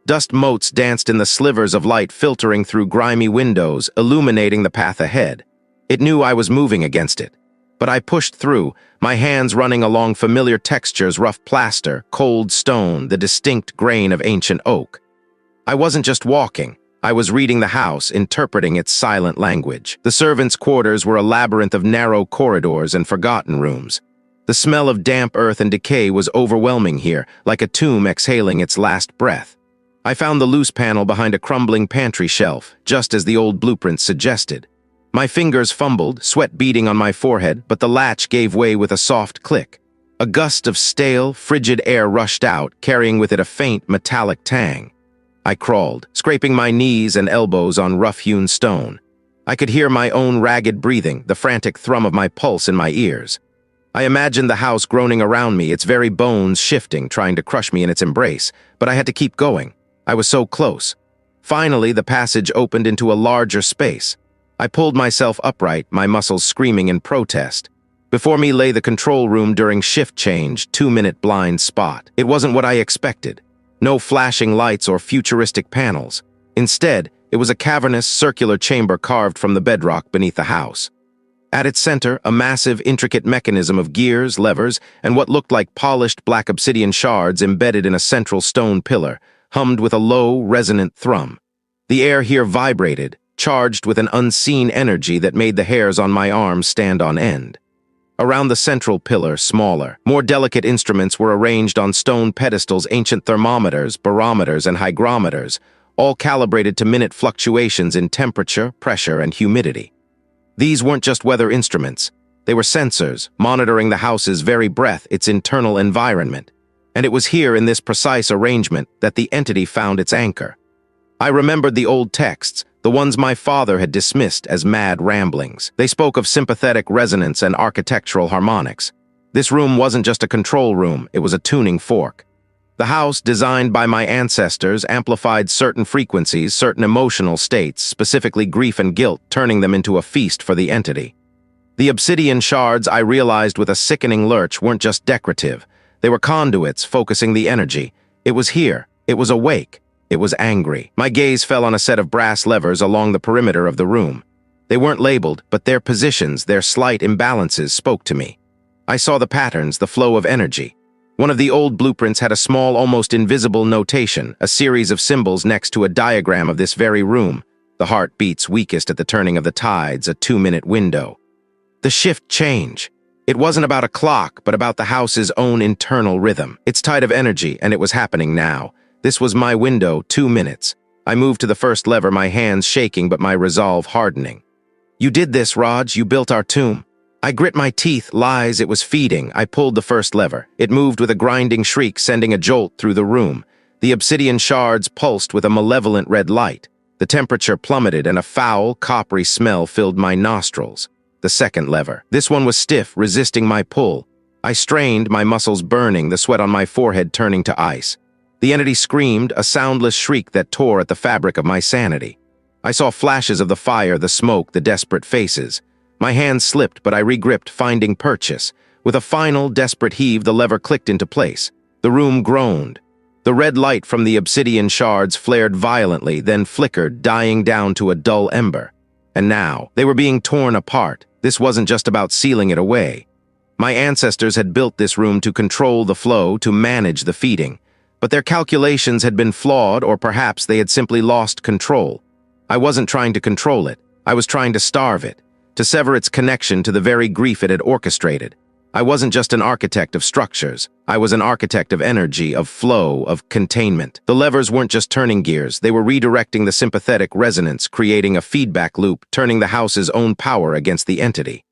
Dust motes danced in the slivers of light filtering through grimy windows, illuminating the path ahead. It knew I was moving against it. But I pushed through, my hands running along familiar textures: rough plaster, cold stone, the distinct grain of ancient oak. I wasn't just walking. I was reading the house, interpreting its silent language. The servants' quarters were a labyrinth of narrow corridors and forgotten rooms. The smell of damp earth and decay was overwhelming here, like a tomb exhaling its last breath. I found the loose panel behind a crumbling pantry shelf, just as the old blueprints suggested. My fingers fumbled, sweat beading on my forehead, but the latch gave way with a soft click. A gust of stale, frigid air rushed out, carrying with it a faint, metallic tang. I crawled, scraping my knees and elbows on rough-hewn stone. I could hear my own ragged breathing, the frantic thrum of my pulse in my ears. I imagined the house groaning around me, its very bones shifting, trying to crush me in its embrace, but I had to keep going. I was so close. Finally, the passage opened into a larger space. I pulled myself upright, my muscles screaming in protest. Before me lay the control room during shift change, 2-minute blind spot. It wasn't what I expected. No flashing lights or futuristic panels. Instead, it was a cavernous, circular chamber carved from the bedrock beneath the house. At its center, a massive, intricate mechanism of gears, levers, and what looked like polished black obsidian shards embedded in a central stone pillar, hummed with a low, resonant thrum. The air here vibrated, charged with an unseen energy that made the hairs on my arms stand on end. Around the central pillar, smaller, more delicate instruments were arranged on stone pedestals: ancient thermometers, barometers, and hygrometers, all calibrated to minute fluctuations in temperature, pressure, and humidity. These weren't just weather instruments. They were sensors, monitoring the house's very breath, its internal environment. And it was here, in this precise arrangement, that the entity found its anchor. I remembered the old texts, the ones my father had dismissed as mad ramblings. They spoke of sympathetic resonance and architectural harmonics. This room wasn't just a control room, it was a tuning fork. The house, designed by my ancestors, amplified certain frequencies, certain emotional states, specifically grief and guilt, turning them into a feast for the entity. The obsidian shards, I realized with a sickening lurch, weren't just decorative. They were conduits, focusing the energy. It was here. It was awake. It was angry. My gaze fell on a set of brass levers along the perimeter of the room. They weren't labeled, but their positions, their slight imbalances spoke to me. I saw the patterns, the flow of energy. One of the old blueprints had a small, almost invisible notation, a series of symbols next to a diagram of this very room. The heart beats weakest at the turning of the tides, a 2-minute window. The shift change. It wasn't about a clock, but about the house's own internal rhythm. Its tide of energy, and it was happening now. This was my window, 2 minutes. I moved to the first lever, my hands shaking but my resolve hardening. "You did this, Raj. You built our tomb." I grit my teeth, lies it was feeding. I pulled the first lever. It moved with a grinding shriek, sending a jolt through the room. The obsidian shards pulsed with a malevolent red light. The temperature plummeted and a foul, coppery smell filled my nostrils. The second lever. This one was stiff, resisting my pull. I strained, my muscles burning, the sweat on my forehead turning to ice. The entity screamed, a soundless shriek that tore at the fabric of my sanity. I saw flashes of the fire, the smoke, the desperate faces. My hands slipped, but I regripped, finding purchase. With a final, desperate heave, the lever clicked into place. The room groaned. The red light from the obsidian shards flared violently, then flickered, dying down to a dull ember. And now, they were being torn apart. This wasn't just about sealing it away. My ancestors had built this room to control the flow, to manage the feeding. But their calculations had been flawed, or perhaps they had simply lost control. I wasn't trying to control it. I was trying to starve it, to sever its connection to the very grief it had orchestrated. I wasn't just an architect of structures. I was an architect of energy, of flow, of containment. The levers weren't just turning gears. They were redirecting the sympathetic resonance, creating a feedback loop, turning the house's own power against the entity.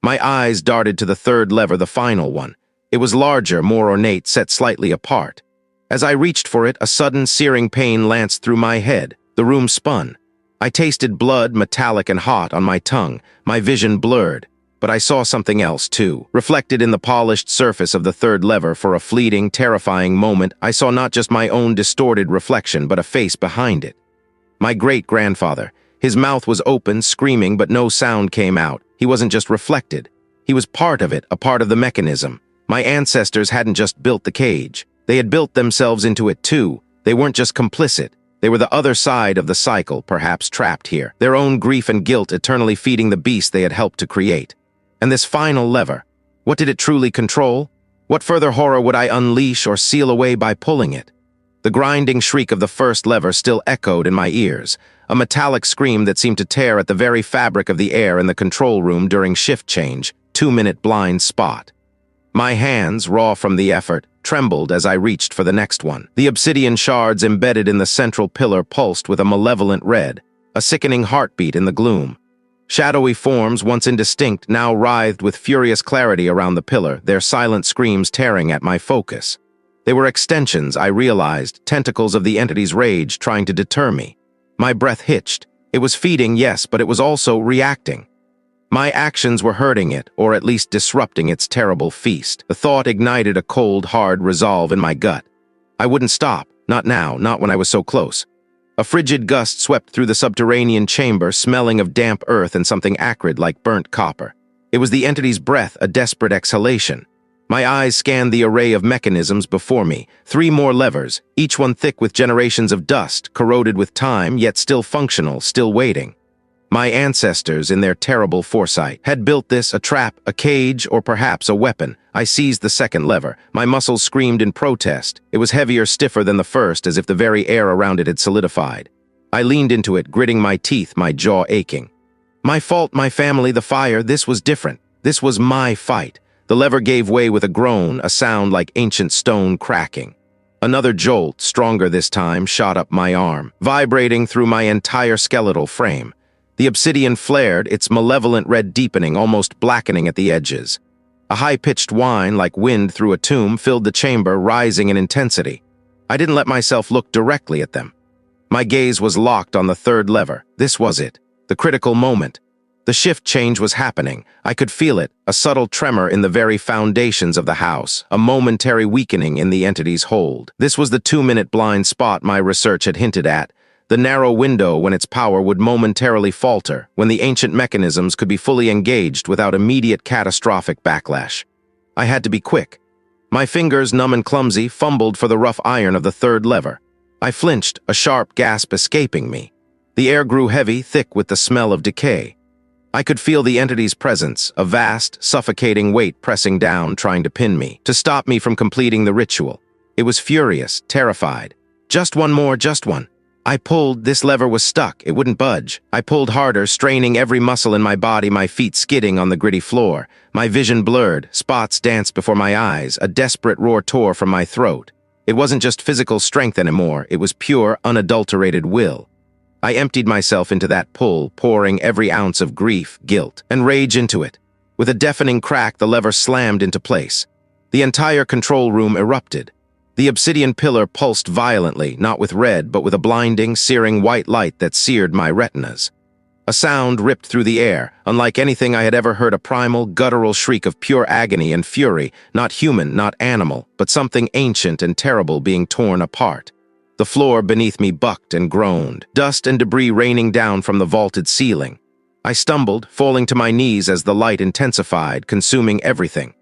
My eyes darted to the third lever, the final one. It was larger, more ornate, set slightly apart. As I reached for it, a sudden searing pain lanced through my head. The room spun. I tasted blood, metallic and hot, on my tongue, my vision blurred. But I saw something else, too. Reflected in the polished surface of the third lever for a fleeting, terrifying moment, I saw not just my own distorted reflection, but a face behind it. My great-grandfather. His mouth was open, screaming, but no sound came out. He wasn't just reflected. He was part of it, a part of the mechanism. My ancestors hadn't just built the cage. They had built themselves into it, too. They weren't just complicit. They were the other side of the cycle, perhaps trapped here, their own grief and guilt eternally feeding the beast they had helped to create. And this final lever, what did it truly control? What further horror would I unleash or seal away by pulling it? The grinding shriek of the first lever still echoed in my ears, a metallic scream that seemed to tear at the very fabric of the air in the control room during shift change, 2-minute blind spot. My hands, raw from the effort, trembled as I reached for the next one. The obsidian shards embedded in the central pillar pulsed with a malevolent red, a sickening heartbeat in the gloom. Shadowy forms, once indistinct, now writhed with furious clarity around the pillar, their silent screams tearing at my focus. They were extensions, I realized, tentacles of the entity's rage trying to deter me. My breath hitched. It was feeding, yes, but it was also reacting. My actions were hurting it, or at least disrupting its terrible feast. The thought ignited a cold, hard resolve in my gut. I wouldn't stop, not now, not when I was so close. A frigid gust swept through the subterranean chamber, smelling of damp earth and something acrid like burnt copper. It was the entity's breath, a desperate exhalation. My eyes scanned the array of mechanisms before me, 3 more levers, each one thick with generations of dust, corroded with time, yet still functional, still waiting. My ancestors, in their terrible foresight, had built this, a trap, a cage, or perhaps a weapon. I seized the second lever. My muscles screamed in protest. It was heavier, stiffer than the first, as if the very air around it had solidified. I leaned into it, gritting my teeth, my jaw aching. My fault, my family, the fire, this was different. This was my fight. The lever gave way with a groan, a sound like ancient stone cracking. Another jolt, stronger this time, shot up my arm, vibrating through my entire skeletal frame. The obsidian flared, its malevolent red deepening, almost blackening at the edges. A high-pitched whine, like wind through a tomb, filled the chamber, rising in intensity. I didn't let myself look directly at them. My gaze was locked on the third lever. This was it, the critical moment. The shift change was happening. I could feel it, a subtle tremor in the very foundations of the house, a momentary weakening in the entity's hold. This was the 2-minute blind spot my research had hinted at, the narrow window when its power would momentarily falter, when the ancient mechanisms could be fully engaged without immediate catastrophic backlash. I had to be quick. My fingers, numb and clumsy, fumbled for the rough iron of the third lever. I flinched, a sharp gasp escaping me. The air grew heavy, thick with the smell of decay. I could feel the entity's presence, a vast, suffocating weight pressing down, trying to pin me, to stop me from completing the ritual. It was furious, terrified. Just one more, just one. I pulled, this lever was stuck, it wouldn't budge. I pulled harder, straining every muscle in my body, my feet skidding on the gritty floor. My vision blurred, spots danced before my eyes, a desperate roar tore from my throat. It wasn't just physical strength anymore, it was pure, unadulterated will. I emptied myself into that pull, pouring every ounce of grief, guilt, and rage into it. With a deafening crack, the lever slammed into place. The entire control room erupted. The obsidian pillar pulsed violently, not with red, but with a blinding, searing white light that seared my retinas. A sound ripped through the air, unlike anything I had ever heard, a primal, guttural shriek of pure agony and fury, not human, not animal, but something ancient and terrible being torn apart. The floor beneath me bucked and groaned, dust and debris raining down from the vaulted ceiling. I stumbled, falling to my knees as the light intensified, consuming everything.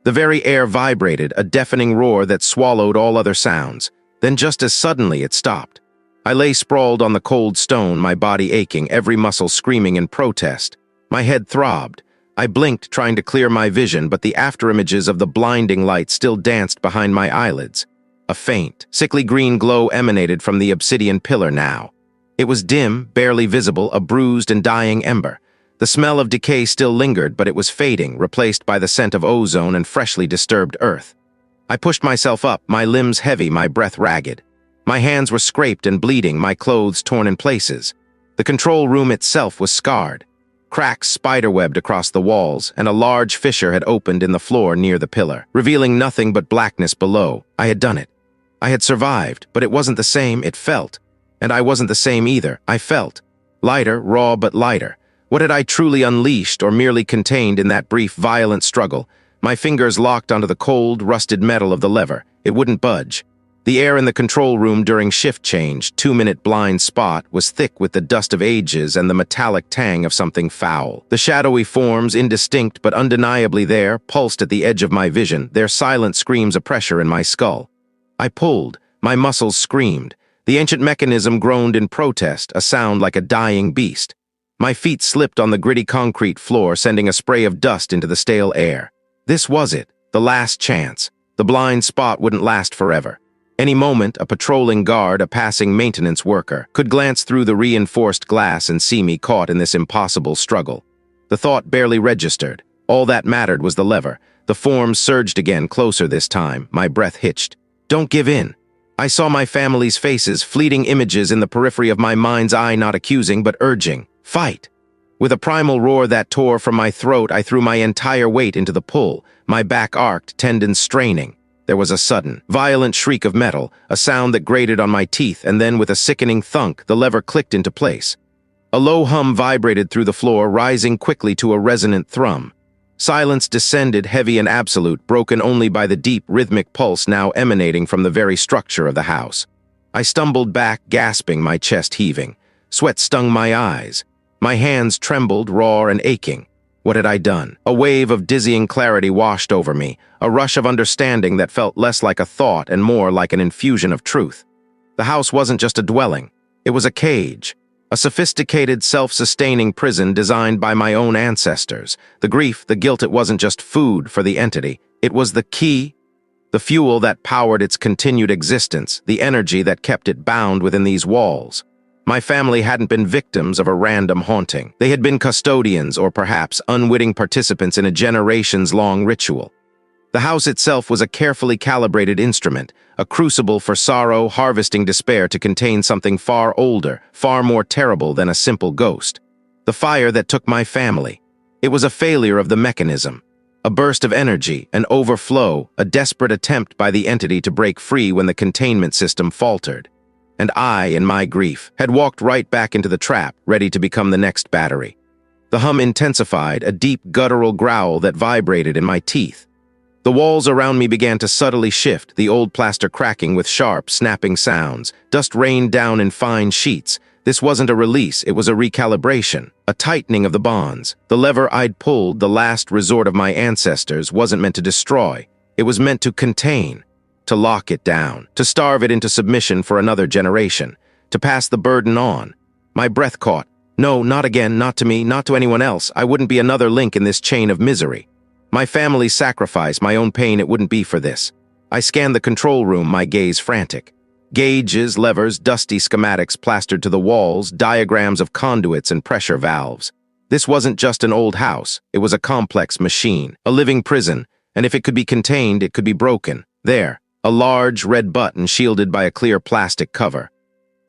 The very air vibrated, a deafening roar that swallowed all other sounds. Then just as suddenly it stopped. I lay sprawled on the cold stone, my body aching, every muscle screaming in protest. My head throbbed. I blinked, trying to clear my vision, but the afterimages of the blinding light still danced behind my eyelids. A faint, sickly green glow emanated from the obsidian pillar now. It was dim, barely visible, a bruised and dying ember. The smell of decay still lingered, but it was fading, replaced by the scent of ozone and freshly disturbed earth. I pushed myself up, my limbs heavy, my breath ragged. My hands were scraped and bleeding, my clothes torn in places. The control room itself was scarred. Cracks spiderwebbed across the walls, and a large fissure had opened in the floor near the pillar, revealing nothing but blackness below. I had done it. I had survived, but it wasn't the same, it felt. And I wasn't the same either, I felt. Lighter, raw but lighter. What had I truly unleashed or merely contained in that brief, violent struggle? My fingers locked onto the cold, rusted metal of the lever. It wouldn't budge. The air in the control room during shift change, 2-minute blind spot, was thick with the dust of ages and the metallic tang of something foul. The shadowy forms, indistinct but undeniably there, pulsed at the edge of my vision, their silent screams of pressure in my skull. I pulled. My muscles screamed. The ancient mechanism groaned in protest, a sound like a dying beast. My feet slipped on the gritty concrete floor, sending a spray of dust into the stale air. This was it, the last chance. The blind spot wouldn't last forever. Any moment, a patrolling guard, a passing maintenance worker, could glance through the reinforced glass and see me caught in this impossible struggle. The thought barely registered. All that mattered was the lever. The forms surged again, closer this time. My breath hitched. Don't give in. I saw my family's faces, fleeting images in the periphery of my mind's eye, not accusing, but urging. Fight! With a primal roar that tore from my throat, I threw my entire weight into the pull, my back arced, tendons straining. There was a sudden, violent shriek of metal, a sound that grated on my teeth, and then with a sickening thunk, the lever clicked into place. A low hum vibrated through the floor, rising quickly to a resonant thrum. Silence descended, heavy and absolute, broken only by the deep, rhythmic pulse now emanating from the very structure of the house. I stumbled back, gasping, my chest heaving. Sweat stung my eyes. My hands trembled, raw and aching. What had I done? A wave of dizzying clarity washed over me, a rush of understanding that felt less like a thought and more like an infusion of truth. The house wasn't just a dwelling. It was a cage. A sophisticated, self-sustaining prison designed by my own ancestors. The grief, the guilt, it wasn't just food for the entity. It was the key, the fuel that powered its continued existence, the energy that kept it bound within these walls. My family hadn't been victims of a random haunting. They had been custodians, or perhaps unwitting participants in a generations-long ritual. The house itself was a carefully calibrated instrument, a crucible for sorrow, harvesting despair to contain something far older, far more terrible than a simple ghost. The fire that took my family. It was a failure of the mechanism. A burst of energy, an overflow, a desperate attempt by the entity to break free when the containment system faltered. And I, in my grief, had walked right back into the trap, ready to become the next battery. The hum intensified, a deep guttural growl that vibrated in my teeth. The walls around me began to subtly shift, the old plaster cracking with sharp, snapping sounds. Dust rained down in fine sheets. This wasn't a release, it was a recalibration, a tightening of the bonds. The lever I'd pulled, the last resort of my ancestors, wasn't meant to destroy. It was meant to contain. To lock it down, to starve it into submission for another generation, to pass the burden on. My breath caught. No, not again, not to me, not to anyone else. I wouldn't be another link in this chain of misery. My family's sacrifice, my own pain, it wouldn't be for this. I scanned the control room, my gaze frantic. Gauges, levers, dusty schematics plastered to the walls, diagrams of conduits and pressure valves. This wasn't just an old house. It was a complex machine, a living prison, and if it could be contained, it could be broken. There. A large red button shielded by a clear plastic cover.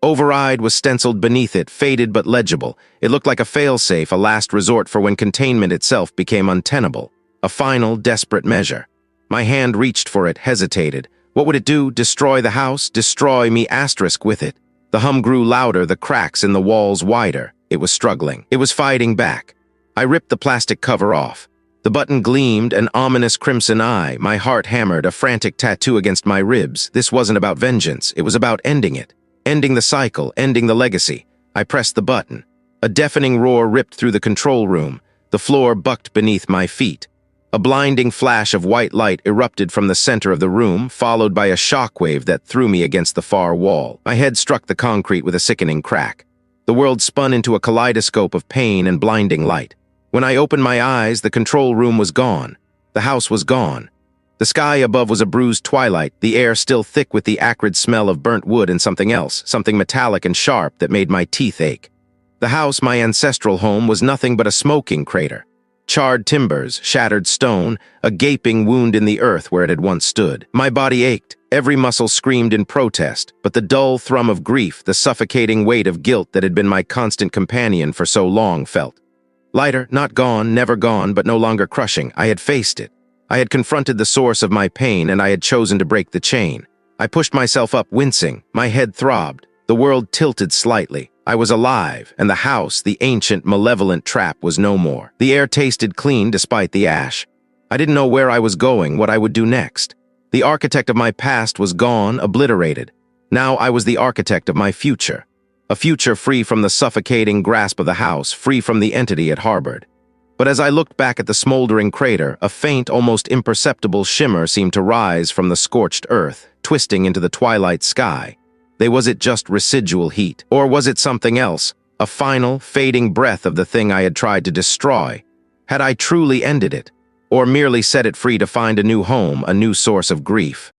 Override was stenciled beneath it, faded but legible. It looked like a failsafe, a last resort for when containment itself became untenable. A final, desperate measure. My hand reached for it, hesitated. What would it do? Destroy the house? Destroy me asterisk with it? The hum grew louder, the cracks in the walls wider. It was struggling. It was fighting back. I ripped the plastic cover off. The button gleamed, an ominous crimson eye. My heart hammered, a frantic tattoo against my ribs. This wasn't about vengeance. It was about ending it. Ending the cycle, ending the legacy. I pressed the button. A deafening roar ripped through the control room. The floor bucked beneath my feet. A blinding flash of white light erupted from the center of the room, followed by a shockwave that threw me against the far wall. My head struck the concrete with a sickening crack. The world spun into a kaleidoscope of pain and blinding light. When I opened my eyes, the control room was gone. The house was gone. The sky above was a bruised twilight, the air still thick with the acrid smell of burnt wood and something else, something metallic and sharp that made my teeth ache. The house, my ancestral home, was nothing but a smoking crater. Charred timbers, shattered stone, a gaping wound in the earth where it had once stood. My body ached, every muscle screamed in protest, but the dull thrum of grief, the suffocating weight of guilt that had been my constant companion for so long felt. Lighter, not gone, never gone, but no longer crushing. I had faced it. I had confronted the source of my pain, and I had chosen to break the chain. I pushed myself up, wincing. My head throbbed. The world tilted slightly. I was alive, and the house, the ancient, malevolent trap, was no more. The air tasted clean despite the ash. I didn't know where I was going, what I would do next. The architect of my past was gone, obliterated. Now I was the architect of my future. A future free from the suffocating grasp of the house, free from the entity it harbored. But as I looked back at the smoldering crater, a faint, almost imperceptible shimmer seemed to rise from the scorched earth, twisting into the twilight sky. Was it just residual heat? Or was it something else? A final, fading breath of the thing I had tried to destroy? Had I truly ended it? Or merely set it free to find a new home, a new source of grief?